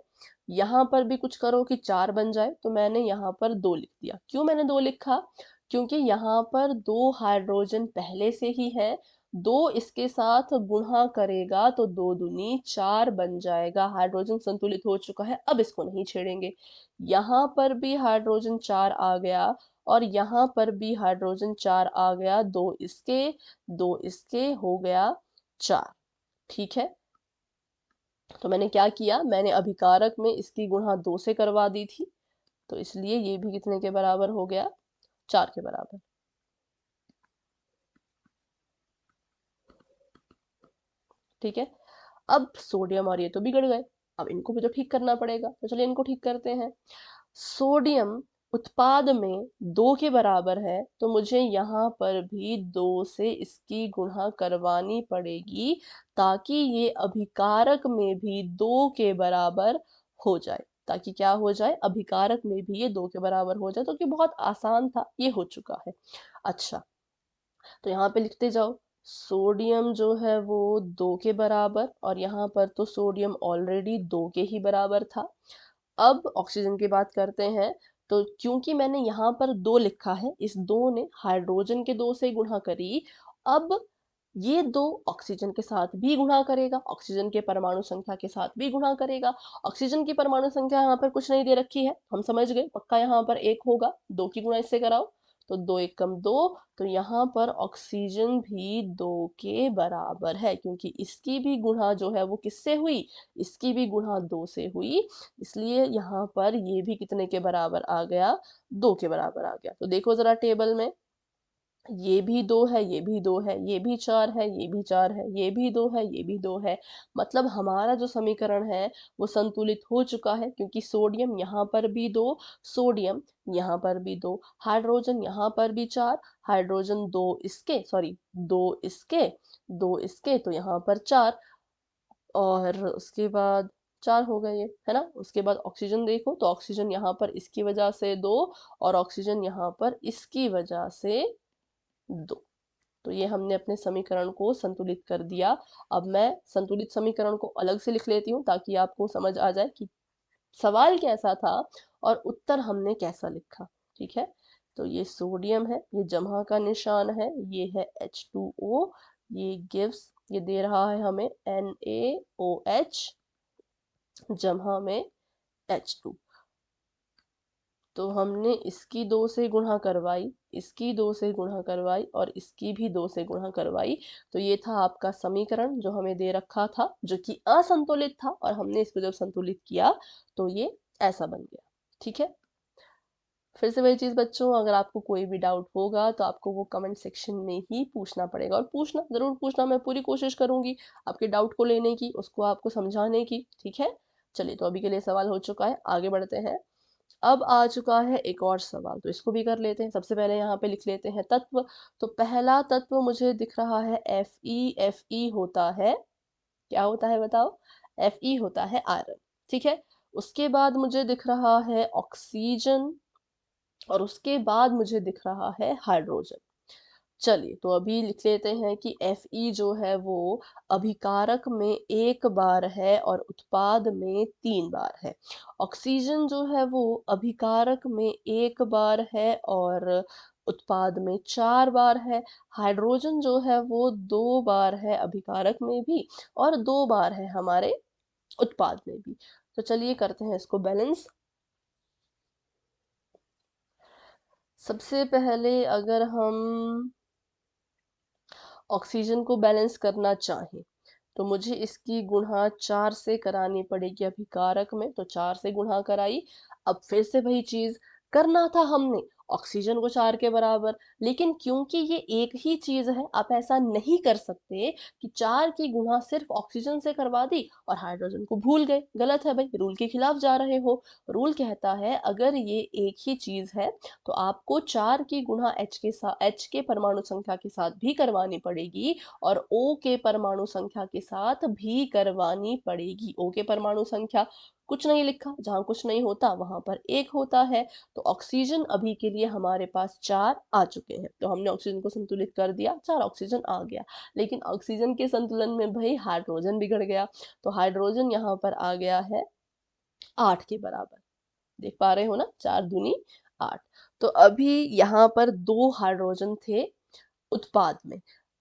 यहाँ पर भी कुछ करो कि 4 बन जाए, तो मैंने यहाँ पर 2 लिख दिया। क्यों मैंने 2 लिखा? क्योंकि यहाँ पर 2 हाइड्रोजन पहले से ही है, 2 इसके साथ गुणा करेगा तो 2 दूनी 4 बन जाएगा। हाइड्रोजन संतुलित हो चुका है, अब इसको नहीं छेड़ेंगे। यहाँ पर भी हाइड्रोजन 4 आ गया, और यहाँ पर भी हाइड्रोजन 4 आ गया। 2 इसके हो गया 4। ठीक है, तो मैंने क्या किया, मैंने अभिकारक में इसकी गुणा 2 से करवा दी थी, तो इसलिए ये भी कितने के बराबर हो गया, 4 के बराबर। ठीक है, अब सोडियम और ये तो बिगड़ गए, अब इनको भी तो ठीक करना पड़ेगा, तो चलिए इनको ठीक करते हैं। सोडियम उत्पाद में 2 के बराबर है, तो मुझे यहाँ पर भी 2 से इसकी गुणा करवानी पड़ेगी, ताकि ये अभिकारक में भी 2 के बराबर हो जाए। ताकि क्या हो जाए, अभिकारक में भी ये 2 के बराबर हो जाए, तो कि बहुत आसान था, ये हो चुका है। अच्छा, तो यहाँ पे लिखते जाओ, सोडियम जो है वो 2 के बराबर, और यहाँ पर तो सोडियम ऑलरेडी 2 के ही बराबर था। अब ऑक्सीजन की बात करते हैं, तो क्योंकि मैंने यहाँ पर 2 लिखा है, इस 2 ने हाइड्रोजन के 2 से गुणा करी। अब ये 2 ऑक्सीजन के साथ भी गुणा करेगा, ऑक्सीजन के परमाणु संख्या के साथ भी गुणा करेगा। ऑक्सीजन की परमाणु संख्या यहाँ पर कुछ नहीं दे रखी है, हम समझ गए, पक्का यहाँ पर 1 होगा। 2 की गुणा इससे कराओ, तो 2 एकम 2, तो यहाँ पर ऑक्सीजन भी 2 के बराबर है, क्योंकि इसकी भी गुणा जो है वो किससे हुई, इसकी भी गुणा 2 से हुई, इसलिए यहाँ पर ये भी कितने के बराबर आ गया, 2 के बराबर आ गया। तो देखो जरा टेबल में, ये भी 2 है, ये भी 2 है, ये भी 4 है, ये भी 4 है, ये भी 2 है, ये भी 2 है। मतलब हमारा जो समीकरण है वो संतुलित हो चुका है, क्योंकि सोडियम यहाँ पर भी 2, सोडियम यहाँ पर भी 2, हाइड्रोजन यहाँ पर भी 4, हाइड्रोजन 2 इसके, सॉरी 2 इसके, 2 इसके, तो यहाँ पर 4, और उसके बाद 4 हो गए ये, है ना। उसके बाद ऑक्सीजन देखो, तो ऑक्सीजन यहाँ पर इसकी वजह से 2, और ऑक्सीजन यहाँ पर इसकी वजह से 2। तो ये हमने अपने समीकरण को संतुलित कर दिया। अब मैं संतुलित समीकरण को अलग से लिख लेती हूँ, ताकि आपको समझ आ जाए कि सवाल कैसा था और उत्तर हमने कैसा लिखा। ठीक है, तो ये सोडियम है, ये जमा का निशान है, ये है H2O, ये गिव्स, ये दे रहा है हमें NaOH जमा में H2। तो हमने इसकी 2 से गुणा करवाई, इसकी 2 से गुणा करवाई, और इसकी भी 2 से गुणा करवाई, तो ये था आपका समीकरण जो हमें दे रखा था, जो कि असंतुलित था, और हमने इसको जब संतुलित किया तो ये ऐसा बन गया। ठीक है, फिर से वही चीज बच्चों, अगर आपको कोई भी डाउट होगा तो आपको वो कमेंट सेक्शन में ही पूछना पड़ेगा, और पूछना जरूर पूछना, मैं पूरी कोशिश करूंगी आपके डाउट को लेने की, उसको आपको समझाने की। ठीक है, चलिए, तो अभी के लिए सवाल हो चुका है, आगे बढ़ते हैं। अब आ चुका है एक और सवाल, तो इसको भी कर लेते हैं। सबसे पहले यहाँ पे लिख लेते हैं तत्व। तो पहला तत्व मुझे दिख रहा है Fe। Fe होता है, क्या होता है बताओ, Fe होता है आयरन। ठीक है, उसके बाद मुझे दिख रहा है ऑक्सीजन, और उसके बाद मुझे दिख रहा है हाइड्रोजन। चलिए, तो अभी लिख लेते हैं कि Fe जो है वो अभिकारक में 1 बार है और उत्पाद में 3 बार है। ऑक्सीजन जो है वो अभिकारक में 1 बार है और उत्पाद में 4 बार है। हाइड्रोजन जो है वो 2 बार है अभिकारक में भी, और 2 बार है हमारे उत्पाद में भी। तो चलिए करते हैं इसको बैलेंस। सबसे पहले अगर हम ऑक्सीजन को बैलेंस करना चाहें, तो मुझे इसकी गुणा 4 से करानी पड़ेगी अभिकारक में, तो 4 से गुणा कराई। अब फिर से वही चीज करना था हमने, ऑक्सीजन को 4 के बराबर। लेकिन क्योंकि ये एक ही चीज है, आप ऐसा नहीं कर सकते कि 4 की गुणा सिर्फ ऑक्सीजन से करवा दी और हाइड्रोजन को भूल गए। गलत है भाई, रूल के खिलाफ जा रहे हो। रूल कहता है अगर ये एक ही चीज है तो आपको 4 की गुणा H के परमाणु संख्या के साथ भी करवानी पड़ेगी और O के परमाणु संख्या के साथ भी करवानी पड़ेगी। O के परमाणु संख्या कुछ नहीं लिखा, जहां कुछ नहीं होता वहां पर एक होता है। तो ऑक्सीजन अभी के लिए हमारे पास 4 आ चुके हैं, तो हमने ऑक्सीजन को संतुलित कर दिया, 4 ऑक्सीजन आ गया। लेकिन ऑक्सीजन के संतुलन में भाई हाइड्रोजन बिगड़ गया, तो हाइड्रोजन यहाँ पर आ गया है 8 के बराबर। देख पा रहे हो ना, 4 दूनी 8। तो अभी यहाँ पर 2 हाइड्रोजन थे उत्पाद में।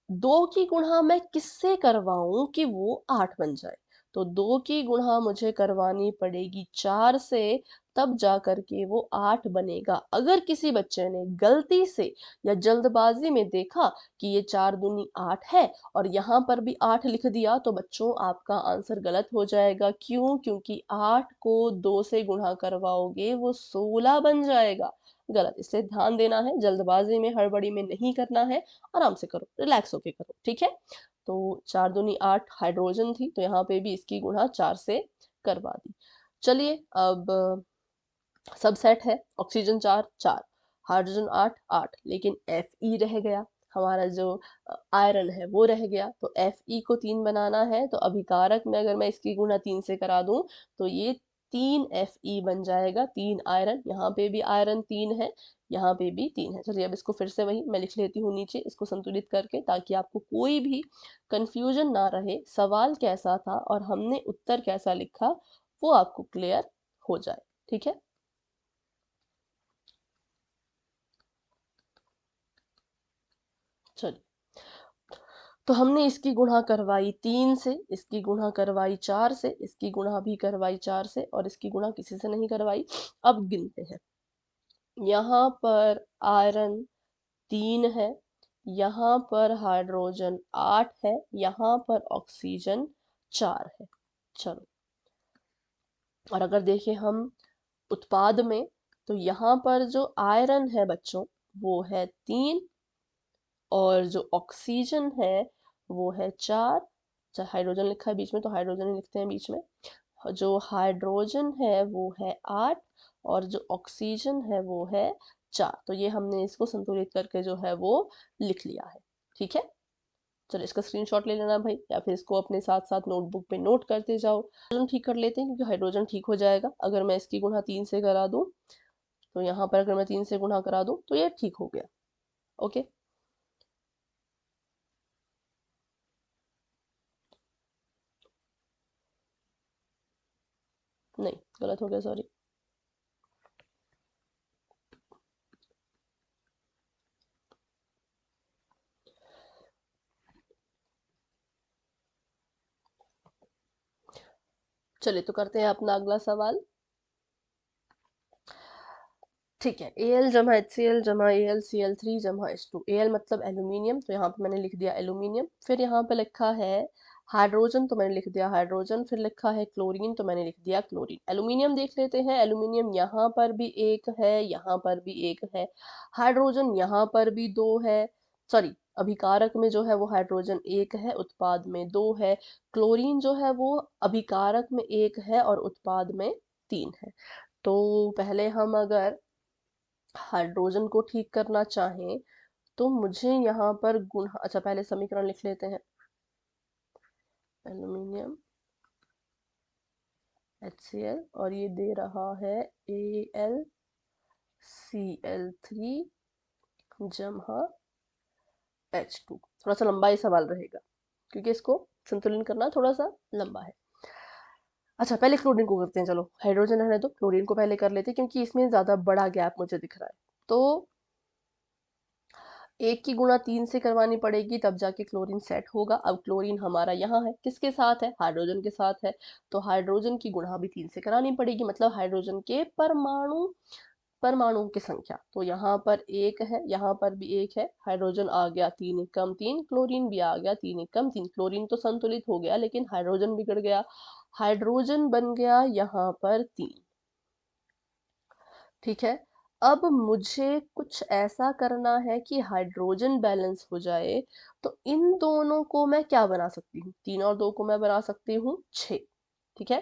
2 की गुणा मैं किससे करवाऊं कि वो 8 बन जाए? तो 2 की गुणा मुझे करवानी पड़ेगी 4 से, तब जा करके वो 8 बनेगा। अगर किसी बच्चे ने गलती से या जल्दबाजी में देखा कि ये 4 दूनी 8 है और यहाँ पर भी 8 लिख दिया, तो बच्चों आपका आंसर गलत हो जाएगा। क्यों? क्योंकि 8 को 2 से गुणा करवाओगे वो 16 बन जाएगा। गलत, इसलिए ध्यान देना है, जल्दबाजी में हड़बड़ी में नहीं करना है, आराम से करो, रिलैक्स होके करो, ठीक है। तो 4 दूनी 8 हाइड्रोजन थी, तो यहाँ पे भी इसकी गुणा 4 से करवा दी। चलिए अब सब सेट है, ऑक्सीजन 4 4, हाइड्रोजन 8 8, लेकिन Fe रह गया, हमारा जो आयरन है वो रह गया। तो Fe को 3 बनाना है, तो अभिकारक में अगर मैं इसकी गुणा 3 से करा दूं तो ये 3 Fe बन जाएगा, 3 आयरन। यहाँ पे भी आयरन 3 है, यहाँ पे भी 3 है। चलिए अब इसको फिर से वही मैं लिख लेती हूँ नीचे, इसको संतुलित करके, ताकि आपको कोई भी कंफ्यूजन ना रहे सवाल कैसा था और हमने उत्तर कैसा लिखा, वो आपको क्लियर हो जाए, ठीक है। चलिए, तो हमने इसकी गुणा करवाई 3 से, इसकी गुणा करवाई 4 से, इसकी गुणा भी करवाई 4 से, और इसकी गुणा किसी से नहीं करवाई। अब गिनते हैं। यहाँ पर आयरन 3 है, यहाँ पर हाइड्रोजन 8 है, यहाँ पर ऑक्सीजन 4 है। चलो, और अगर देखें हम उत्पाद में, तो यहाँ पर जो आयरन है बच्चों वो है 3, और जो ऑक्सीजन है वो है 4। चाहे हाइड्रोजन लिखा है बीच में तो हाइड्रोजन ही लिखते हैं बीच में। जो हाइड्रोजन है वो है 8, और जो ऑक्सीजन है वो है 4। तो ये हमने इसको संतुलित करके जो है वो लिख लिया है, ठीक है। चलो इसका स्क्रीनशॉट ले लेना भाई, या फिर इसको अपने साथ साथ नोटबुक पे नोट करते जाओ। हाइड्रोजन ठीक कर लेते हैं, क्योंकि हाइड्रोजन ठीक हो जाएगा अगर मैं इसकी गुणा 3 से करा दूं। तो यहाँ पर अगर मैं 3 से गुणा करा दूं तो ये ठीक हो गया। ओके, नहीं गलत हो गया, सॉरी। चलिए तो करते हैं अपना अगला सवाल। ठीक है, Al जमा HCl जमा AlCl3 जमा H2। Al मतलब एल्यूमिनियम, तो यहाँ पे मैंने लिख दिया एल्यूमिनियम। फिर यहाँ पे लिखा है हाइड्रोजन, तो मैंने लिख दिया हाइड्रोजन। फिर लिखा है क्लोरीन, तो मैंने लिख दिया क्लोरीन। एल्यूमिनियम देख लेते हैं, एल्यूमिनियम यहाँ पर भी एक है, यहाँ पर भी एक है। हाइड्रोजन यहाँ पर भी 2 है, सॉरी, अभिकारक में जो है वो हाइड्रोजन 1 है, उत्पाद में 2 है। क्लोरीन जो है वो अभिकारक में 1 है और उत्पाद में 3 है। तो पहले हम अगर हाइड्रोजन को ठीक करना चाहें तो मुझे यहाँ पर गुण, अच्छा पहले समीकरण लिख लेते हैं। एल्यूमिनियम HCl, और ये दे रहा है AlCl3 जमा H2। थोड़ा सा लंबा ही सवाल रहेगा, क्योंकि इसको संतुलन करना थोड़ा सा लंबा है। अच्छा पहले क्लोरीन को करते हैं, चलो हाइड्रोजन रहने दो, क्लोरीन को पहले कर लेते हैं, क्योंकि इसमें ज्यादा बड़ा गैप मुझे दिख रहा है। तो 1 की गुणा 3 से करवानी पड़ेगी, तब जाके क्लोरीन सेट होगा। अब क्लोरीन हमारा यहाँ है, किसके साथ है? हाइड्रोजन के साथ है। तो हाइड्रोजन की गुणा भी 3 से करानी पड़ेगी, मतलब हाइड्रोजन के परमाणु की संख्या। तो यहाँ पर 1 है, यहाँ पर भी 1 है, हाइड्रोजन आ गया 3 एकम 3, क्लोरीन भी आ गया 3 एकम 3। क्लोरीन तो संतुलित हो गया, लेकिन हाइड्रोजन बिगड़ गया। हाइड्रोजन बन गया यहाँ पर 3, ठीक है। अब मुझे कुछ ऐसा करना है कि हाइड्रोजन बैलेंस हो जाए, तो इन दोनों को मैं क्या बना सकती हूँ? 3 और 2 को मैं बना सकती हूँ 6, ठीक है?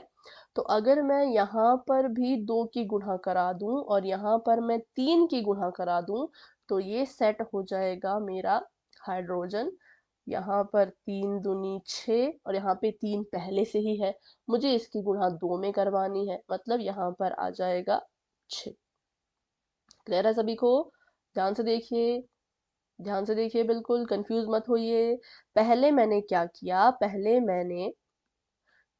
तो अगर मैं यहाँ पर भी 2 की गुणा करा दूँ और यहाँ पर मैं 3 की गुणा करा दूँ, तो ये सेट हो जाएगा मेरा हाइड्रोजन। यहाँ पर 3 दूनी 6 और यहाँ पे 3 पहले से ही है, मुझे इसकी गुणा 2 में करवानी है, मतलब यहाँ पर आ जाएगा 6। क्लियर है सभी को? ध्यान से देखिए, ध्यान से देखिए, बिल्कुल कंफ्यूज मत होइए। पहले मैंने क्या किया, पहले मैंने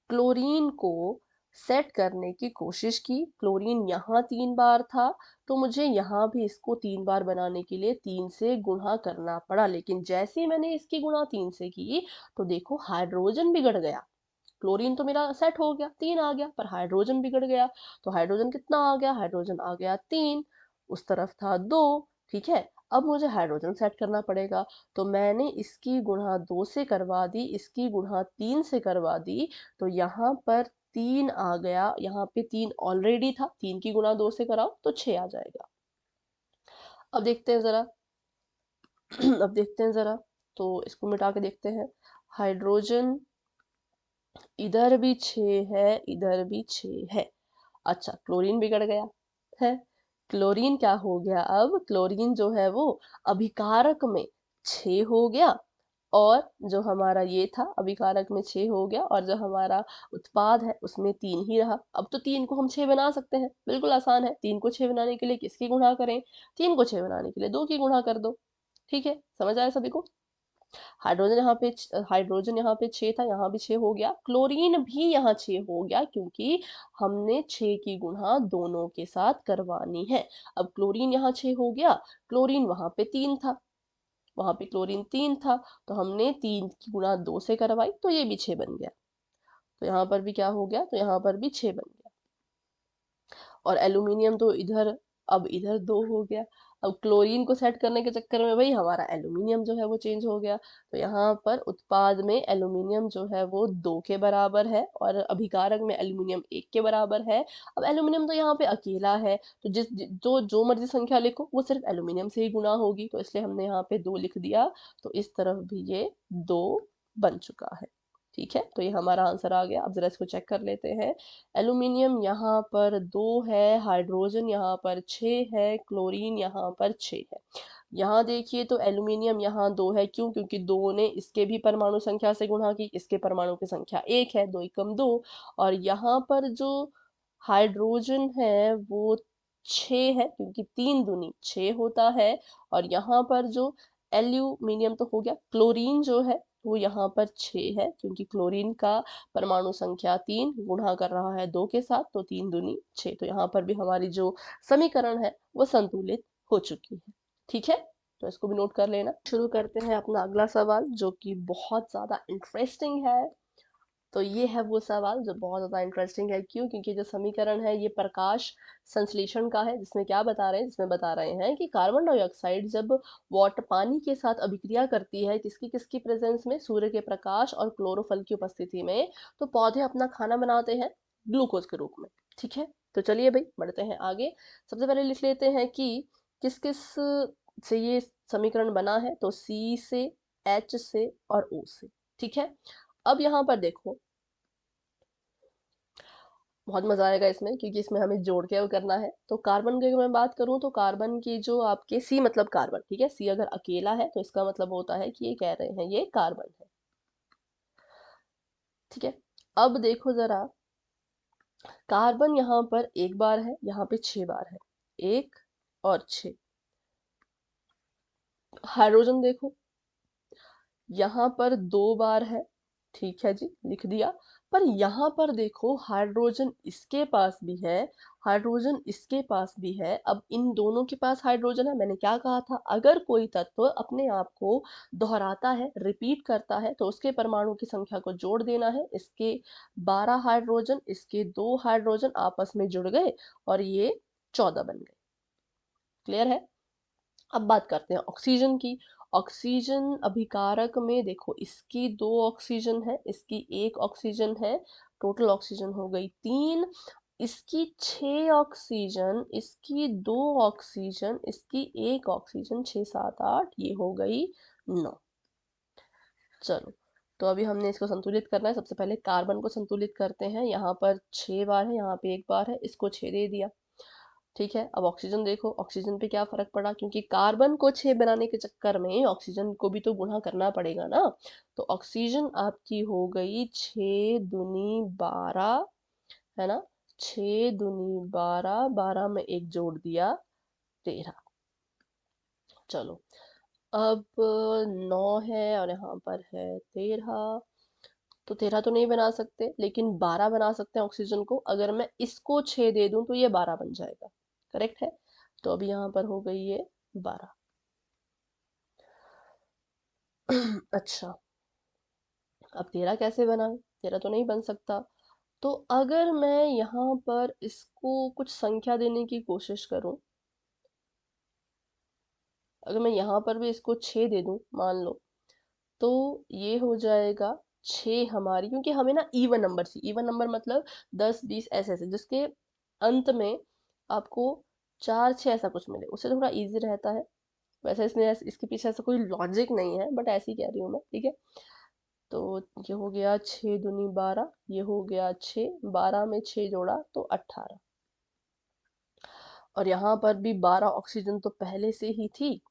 क्लोरीन को सेट करने की कोशिश की। क्लोरीन यहाँ 3 बार था, तो मुझे यहाँ भी इसको 3 बार बनाने के लिए 3 से गुणा करना पड़ा, लेकिन जैसे ही मैंने इसकी गुणा 3 से की, तो देखो हाइड्रोजन बिगड़ गया। क्लोरीन तो मेरा सेट हो गया, 3 आ गया, पर हाइड्रोजन बिगड़ गया। तो हाइड्रोजन कितना आ गया? हाइड्रोजन आ गया 3, उस तरफ था 2, ठीक है? अब मुझे हाइड्रोजन सेट करना पड़ेगा, तो मैंने इसकी गुणा 2 से करवा दी, इसकी गुणा 3 से करवा दी, तो यहाँ पर 3 आ गया, यहाँ पे 3 ऑलरेडी था, 3 की गुणा 2 से कराओ तो 6 आ जाएगा। अब देखते हैं जरा अब देखते हैं जरा, तो इसको मिटा के देखते हैं। हाइड्रोजन इधर भी 6 है, इधर भी 6 है। अच्छा, क्लोरीन बिगड़ गया है। क्लोरीन क्या हो गया? अब क्लोरीन जो है वो अभिकारक में 6 हो गया, और जो हमारा ये था अभिकारक में 6 हो गया, और जो हमारा उत्पाद है उसमें 3 ही रहा। अब तो 3 को हम 6 बना सकते हैं, बिल्कुल आसान है। 3 को 6 बनाने के लिए किसकी गुणा करें? 3 को 6 बनाने के लिए 2 की गुणा कर दो। ठीक है, समझ आया सभी को? हाइड्रोजन यहाँ पे 6 था, यहाँ भी 6 हो गया। क्लोरीन भी यहाँ 6 हो गया, क्योंकि हमने 6 की गुणा दोनों के साथ करवानी है। अब क्लोरीन यहाँ 6 हो गया, क्लोरीन वहां पे 3 था, वहां पे क्लोरीन 3 था, तो हमने 3 की गुणा 2 से करवाई, तो ये भी 6 बन गया। तो यहाँ पर भी क्या हो गया? तो यहाँ पर भी 6 बन गया। और एल्यूमिनियम तो इधर, अब इधर 2 हो गया। अब क्लोरीन को सेट करने के चक्कर में भाई हमारा एल्यूमिनियम जो है वो चेंज हो गया। तो यहाँ पर उत्पाद में एल्यूमिनियम जो है वो 2 के बराबर है, और अभिकारक में एल्यूमिनियम 1 के बराबर है। अब एल्यूमिनियम तो यहाँ पे अकेला है, तो जो मर्जी संख्या लिखो वो सिर्फ एल्यूमिनियम से ही गुणा होगी, तो इसलिए हमने यहाँ पे 2 लिख दिया। तो इस तरफ भी ये 2 बन चुका है। ठीक है, तो ये हमारा आंसर आ गया। अब जरा इसको चेक कर लेते हैं। एल्यूमिनियम यहाँ पर 2 है, हाइड्रोजन यहाँ पर 6 है, क्लोरीन यहाँ पर 6 है। यहाँ देखिए तो एल्यूमिनियम यहाँ 2 है, क्यों? क्योंकि 2 ने इसके भी परमाणु संख्या से गुणा की, इसके परमाणु की संख्या 1 है, 2 एकम 2। और यहाँ पर जो हाइड्रोजन है वो 6 है, क्योंकि 3 दूनी 6 होता है। और यहाँ पर जो एल्यूमिनियम तो हो गया, क्लोरीन जो है वो यहाँ पर 6 है, क्योंकि क्लोरीन का परमाणु संख्या 3 गुणा कर रहा है 2 के साथ, तो 3 दूनी 6। तो यहाँ पर भी हमारी जो समीकरण है वो संतुलित हो चुकी है। ठीक है, तो इसको भी नोट कर लेना। शुरू करते हैं अपना अगला सवाल, जो कि बहुत ज्यादा इंटरेस्टिंग है। तो ये है वो सवाल जो बहुत ज्यादा इंटरेस्टिंग है। क्यों? क्योंकि जो समीकरण है ये प्रकाश संश्लेषण का है, जिसमें क्या बता रहे हैं? जिसमें बता रहे हैं कि कार्बन डाइऑक्साइड जब वाटर पानी के साथ अभिक्रिया करती है, किसकी किसकी प्रेजेंस में? सूर्य के प्रकाश और क्लोरोफल की उपस्थिति में, तो पौधे अपना खाना बनाते हैं ग्लूकोज के रूप में। ठीक है, तो चलिए भाई बढ़ते हैं आगे। सबसे पहले लिख लेते हैं कि किस किस से ये समीकरण बना है। तो सी से, एच से और ओ से। ठीक है, अब यहाँ पर देखो, बहुत मजा आएगा इसमें, क्योंकि इसमें हमें जोड़ के वो करना है। तो कार्बन की अगर मैं बात करूं, तो कार्बन की जो आपके सी मतलब कार्बन, ठीक है? सी अगर अकेला है तो इसका मतलब होता है कि ये कह रहे हैं ये कार्बन है। ठीक है, अब देखो जरा, कार्बन यहाँ पर 1 बार है, यहाँ पे 6 बार है, 1 और 6। हाइड्रोजन देखो, यहाँ पर 2 बार है, ठीक है जी, लिख दिया। पर यहाँ पर देखो, हाइड्रोजन इसके पास भी है, हाइड्रोजन इसके पास भी है। अब इन दोनों के पास हाइड्रोजन है। मैंने क्या कहा था? अगर कोई तत्व अपने आप को दोहराता है, रिपीट करता है, तो उसके परमाणु की संख्या को जोड़ देना है। इसके 12 हाइड्रोजन, इसके 2 हाइड्रोजन आपस में जुड़ गए और ये 14 बन गए। क्लियर है? अब बात करते हैं ऑक्सीजन की। ऑक्सीजन अभिकारक में देखो, इसकी 2 ऑक्सीजन है, इसकी 1 ऑक्सीजन है, टोटल ऑक्सीजन हो गई 3। इसकी 6 ऑक्सीजन, इसकी 2 ऑक्सीजन, इसकी 1 ऑक्सीजन, 6 7 8, ये हो गई 9। चलो, तो अभी हमने इसको संतुलित करना है। सबसे पहले कार्बन को संतुलित करते हैं। यहाँ पर 6 बार है, यहाँ पे 1 बार है, इसको 6 दे दिया। ठीक है, अब ऑक्सीजन देखो, ऑक्सीजन पे क्या फर्क पड़ा, क्योंकि कार्बन को 6 बनाने के चक्कर में ऑक्सीजन को भी तो गुणा करना पड़ेगा ना। तो ऑक्सीजन आपकी हो गई 6 दूनी 12, है ना। 6 दूनी 12, 12 में 1 जोड़ दिया 13। चलो, अब 9 है और यहाँ पर है 13। तो 13 तो नहीं बना सकते, लेकिन 12 बना सकते हैं ऑक्सीजन को। अगर मैं इसको 6 दे दूं तो ये 12 बन जाएगा। करेक्ट है। तो अभी यहाँ पर हो गई ये 12। अच्छा, अब 13 कैसे बना? 13 तो नहीं बन सकता। तो अगर मैं यहाँ पर इसको कुछ संख्या देने की कोशिश करूं, अगर मैं यहाँ पर भी इसको 6 दे दूं मान लो, तो ये हो जाएगा 6 हमारी, क्योंकि हमें ना इवन नंबर सी, इवन नंबर मतलब 10 20 ऐसे ऐसे, जिसके अंत में आपको 4 6 ऐसा कुछ मिले, उससे थोड़ा इजी रहता है। वैसे इसके पीछे ऐसा कोई लॉजिक नहीं है, बट ऐसे ही कह रही हूँ मैं। ठीक है, तो ये हो गया 6 दूनी 12, ये हो गया 6, 12 में 6 जोड़ा तो 18। और यहाँ पर भी 12 ऑक्सीजन तो पहले से ही थी,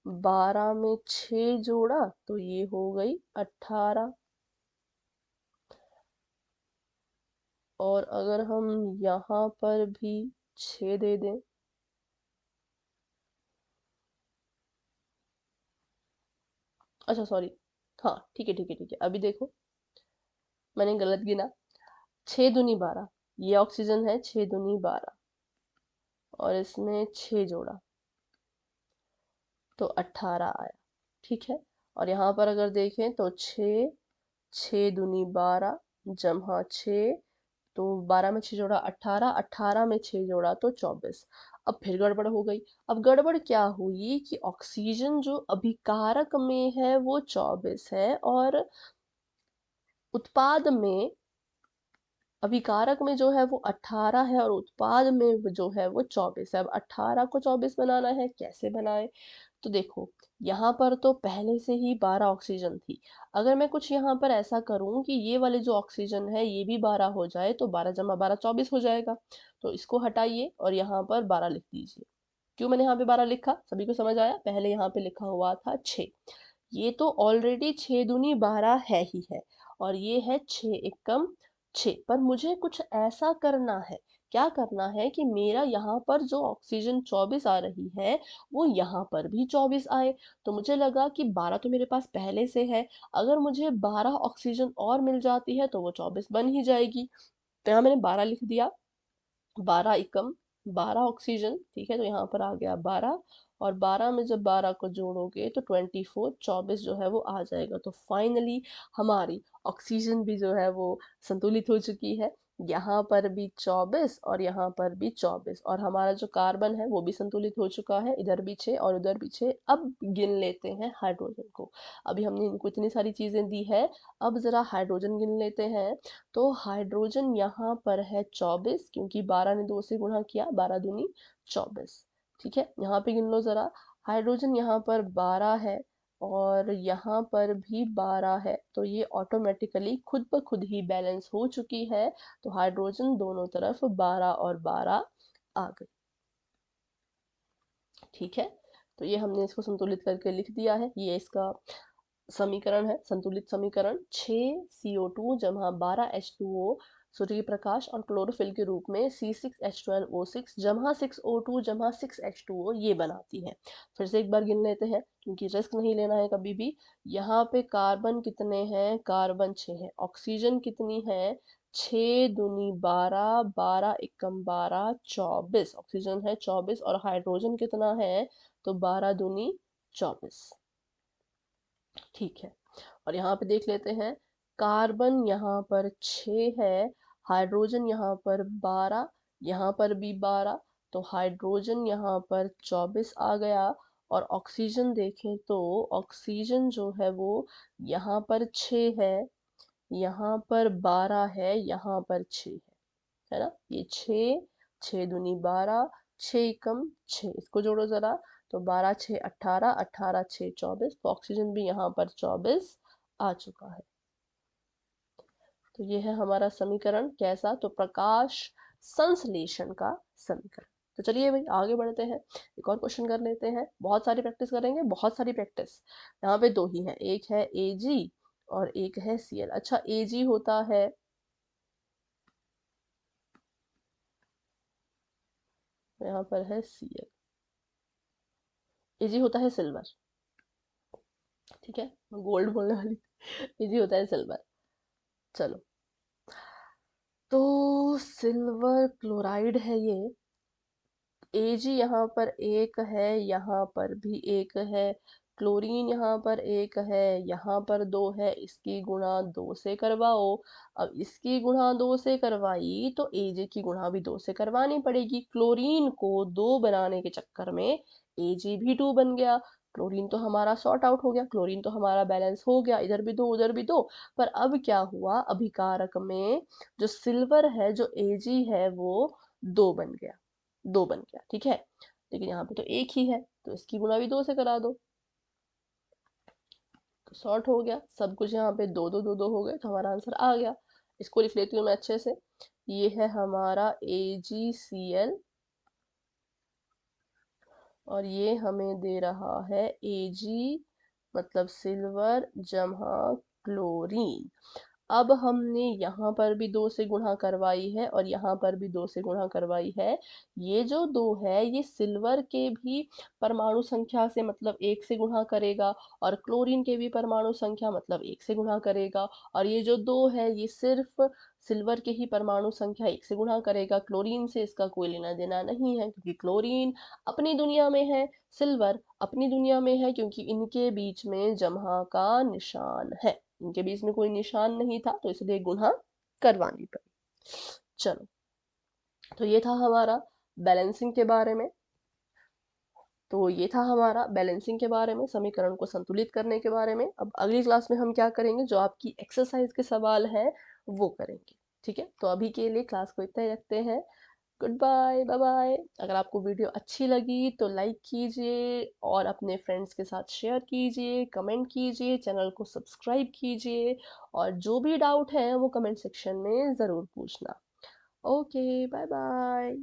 12 में 6 जोड़ा तो ये हो गई 18। और अगर हम यहाँ पर भी 6 दे दें, अच्छा सॉरी, हाँ ठीक है ठीक है ठीक है, अभी देखो मैंने गलत गिना। 6 दूनी 12, ये ऑक्सीजन है, 6 दूनी 12, और इसमें 6 जोड़ा तो 18 आया। ठीक है, और यहाँ पर अगर देखें तो 6, 6 दूनी 12, जमा 6, तो 12 में 6 जोड़ा 18, 18 में 6 जोड़ा तो 24। अब फिर गड़बड़ हो गई। अब गड़बड़ क्या हुई कि ऑक्सीजन जो अभिकारक में है वो 24 है, और उत्पाद में, अभिकारक में जो है वो 18 है, और उत्पाद में जो है वो 24 है। अब 18 को 24 बनाना है, कैसे बनाए? तो देखो, यहाँ पर तो पहले से ही 12 ऑक्सीजन थी। अगर मैं कुछ यहाँ पर ऐसा करूं कि ये वाले जो ऑक्सीजन है ये भी 12 हो जाए, तो 12 जमा 12 24 हो जाएगा। तो इसको हटाइए और यहाँ पर 12 लिख दीजिए। क्यों मैंने यहाँ पे 12 लिखा, सभी को समझ आया? पहले यहाँ पे लिखा हुआ था 6, ये तो ऑलरेडी 6 दूनी 12 है ही है, और ये है 6 एकम 6। पर मुझे कुछ ऐसा करना है, क्या करना है कि मेरा यहाँ पर जो ऑक्सीजन 24 आ रही है वो यहाँ पर भी 24 आए। तो मुझे लगा कि 12 तो मेरे पास पहले से है, अगर मुझे 12 ऑक्सीजन और मिल जाती है तो वो 24 बन ही जाएगी। तो यहाँ मैंने 12 लिख दिया, 12 एकम 12 ऑक्सीजन। ठीक है, तो यहाँ पर आ गया 12, और 12 में जब 12 को जोड़ोगे तो 24, 24 जो है वो आ जाएगा। तो फाइनली हमारी ऑक्सीजन भी जो है वो संतुलित हो चुकी है। यहाँ पर भी 24 और यहाँ पर भी 24, और हमारा जो कार्बन है वो भी संतुलित हो चुका है, इधर भी 6 और उधर भी 6। अब गिन लेते हैं हाइड्रोजन को। अभी हमने इनको इतनी सारी चीजें दी है, अब जरा हाइड्रोजन गिन लेते हैं। तो हाइड्रोजन यहाँ पर है 24, क्योंकि 12 ने 2 से गुणा किया, 12 दूनी 24। ठीक है, यहाँ पे गिन लो जरा। हाइड्रोजन यहाँ पर 12 है, और यहाँ पर भी 12 है, तो ये ऑटोमेटिकली खुद ब खुद ही बैलेंस हो चुकी है। तो हाइड्रोजन दोनों तरफ 12 और 12 आ गई। ठीक है, तो ये हमने इसको संतुलित करके लिख दिया है। ये इसका समीकरण है, संतुलित समीकरण। 6CO2 जमा 12H2O सूर्य प्रकाश और क्लोरोफिल के रूप में C6H12O6 जमा 6O2 जमा 6H2O ये बनाती है। फिर से एक बार गिन लेते हैं, क्योंकि रिस्क नहीं लेना है कभी भी। यहाँ पे कार्बन कितने हैं? कार्बन 6 है। ऑक्सीजन कितनी है? 6 दूनी 12, 12 एकम 12, 24 ऑक्सीजन है, 24। और हाइड्रोजन कितना है? तो 12 दूनी 24। ठीक है, और यहाँ पे देख लेते हैं, कार्बन यहाँ पर 6 है, हाइड्रोजन यहाँ पर 12, यहाँ पर भी 12, तो हाइड्रोजन यहाँ पर 24 आ गया। और ऑक्सीजन देखें तो ऑक्सीजन जो है वो यहाँ पर 6 है, यहाँ पर 12 है, यहाँ पर 6 है। है ना। ये 6, 6 दूनी 12, 6 एकम 6, इसको जोड़ो जरा, तो 12 6 18, 18 6 24, तो ऑक्सीजन भी यहाँ पर 24 आ चुका है। तो ये है हमारा समीकरण कैसा, तो प्रकाश संश्लेषण का समीकरण। तो चलिए भाई आगे बढ़ते हैं, एक और क्वेश्चन कर लेते हैं। बहुत सारी प्रैक्टिस करेंगे, बहुत सारी प्रैक्टिस। यहाँ पे दो ही है, एक है Ag और एक है Cl। अच्छा, Ag होता है, यहाँ पर है Cl। Ag होता है सिल्वर, ठीक है, मैं गोल्ड बोलने वाली Ag होता है सिल्वर। चलो, तो सिल्वर क्लोराइड है ये। Ag यहाँ पर एक है, यहाँ पर भी एक है, क्लोरीन यहाँ पर एक है, यहाँ पर दो है, इसकी गुणा 2 से करवाओ। अब इसकी गुणा 2 से करवाई तो Ag की गुणा भी 2 से करवानी पड़ेगी। क्लोरीन को 2 बनाने के चक्कर में Ag भी 2 बन गया। क्लोरीन तो हमारा सॉर्ट आउट हो गया, क्लोरीन तो हमारा बैलेंस हो गया, इधर भी 2 उधर भी 2। पर अब क्या हुआ, अभिकारक में जो सिल्वर है, जो Ag है, वो 2 बन गया, 2 बन गया, ठीक है। लेकिन यहाँ पे तो एक ही है, तो इसकी गुणा भी 2 से करा दो, तो सॉर्ट हो गया सब कुछ। यहाँ पे 2 2 2 2 हो गए, तो हमारा आंसर आ गया। इसको लिख लेती हूँ मैं अच्छे से। ये है हमारा AgCl और ये हमें दे रहा है Ag, मतलब सिल्वर जमा क्लोरीन। अब हमने यहाँ पर भी 2 से गुणा करवाई है और यहाँ पर भी 2 से गुणा करवाई है। ये जो 2 है, ये सिल्वर के भी परमाणु संख्या से मतलब 1 से गुणा करेगा, और क्लोरीन के भी परमाणु संख्या मतलब 1 से गुणा करेगा। और ये जो 2 है, ये सिर्फ सिल्वर के ही परमाणु संख्या 1 से गुणा करेगा, क्लोरीन से इसका कोई लेना देना नहीं है, क्योंकि क्लोरीन अपनी दुनिया में है, सिल्वर अपनी दुनिया में है, क्योंकि इनके बीच में जमहा का निशान है। इनके बीच में कोई निशान नहीं था, तो इसलिए गुणा करवानी पड़ी। चलो, तो ये था हमारा बैलेंसिंग के बारे में। तो ये था हमारा बैलेंसिंग के बारे में, समीकरण को संतुलित करने के बारे में। अब अगली क्लास में हम क्या करेंगे, जो आपकी एक्सरसाइज के सवाल हैं वो करेंगे, ठीक है। तो अभी के लिए क्लास को इतना ही रखते हैं। Good bye, bye bye. अगर आपको वीडियो अच्छी लगी तो लाइक कीजिए और अपने फ्रेंड्स के साथ शेयर कीजिए, कमेंट कीजिए, चैनल को सब्सक्राइब कीजिए, और जो भी डाउट है वो कमेंट सेक्शन में ज़रूर पूछना। Okay, bye bye.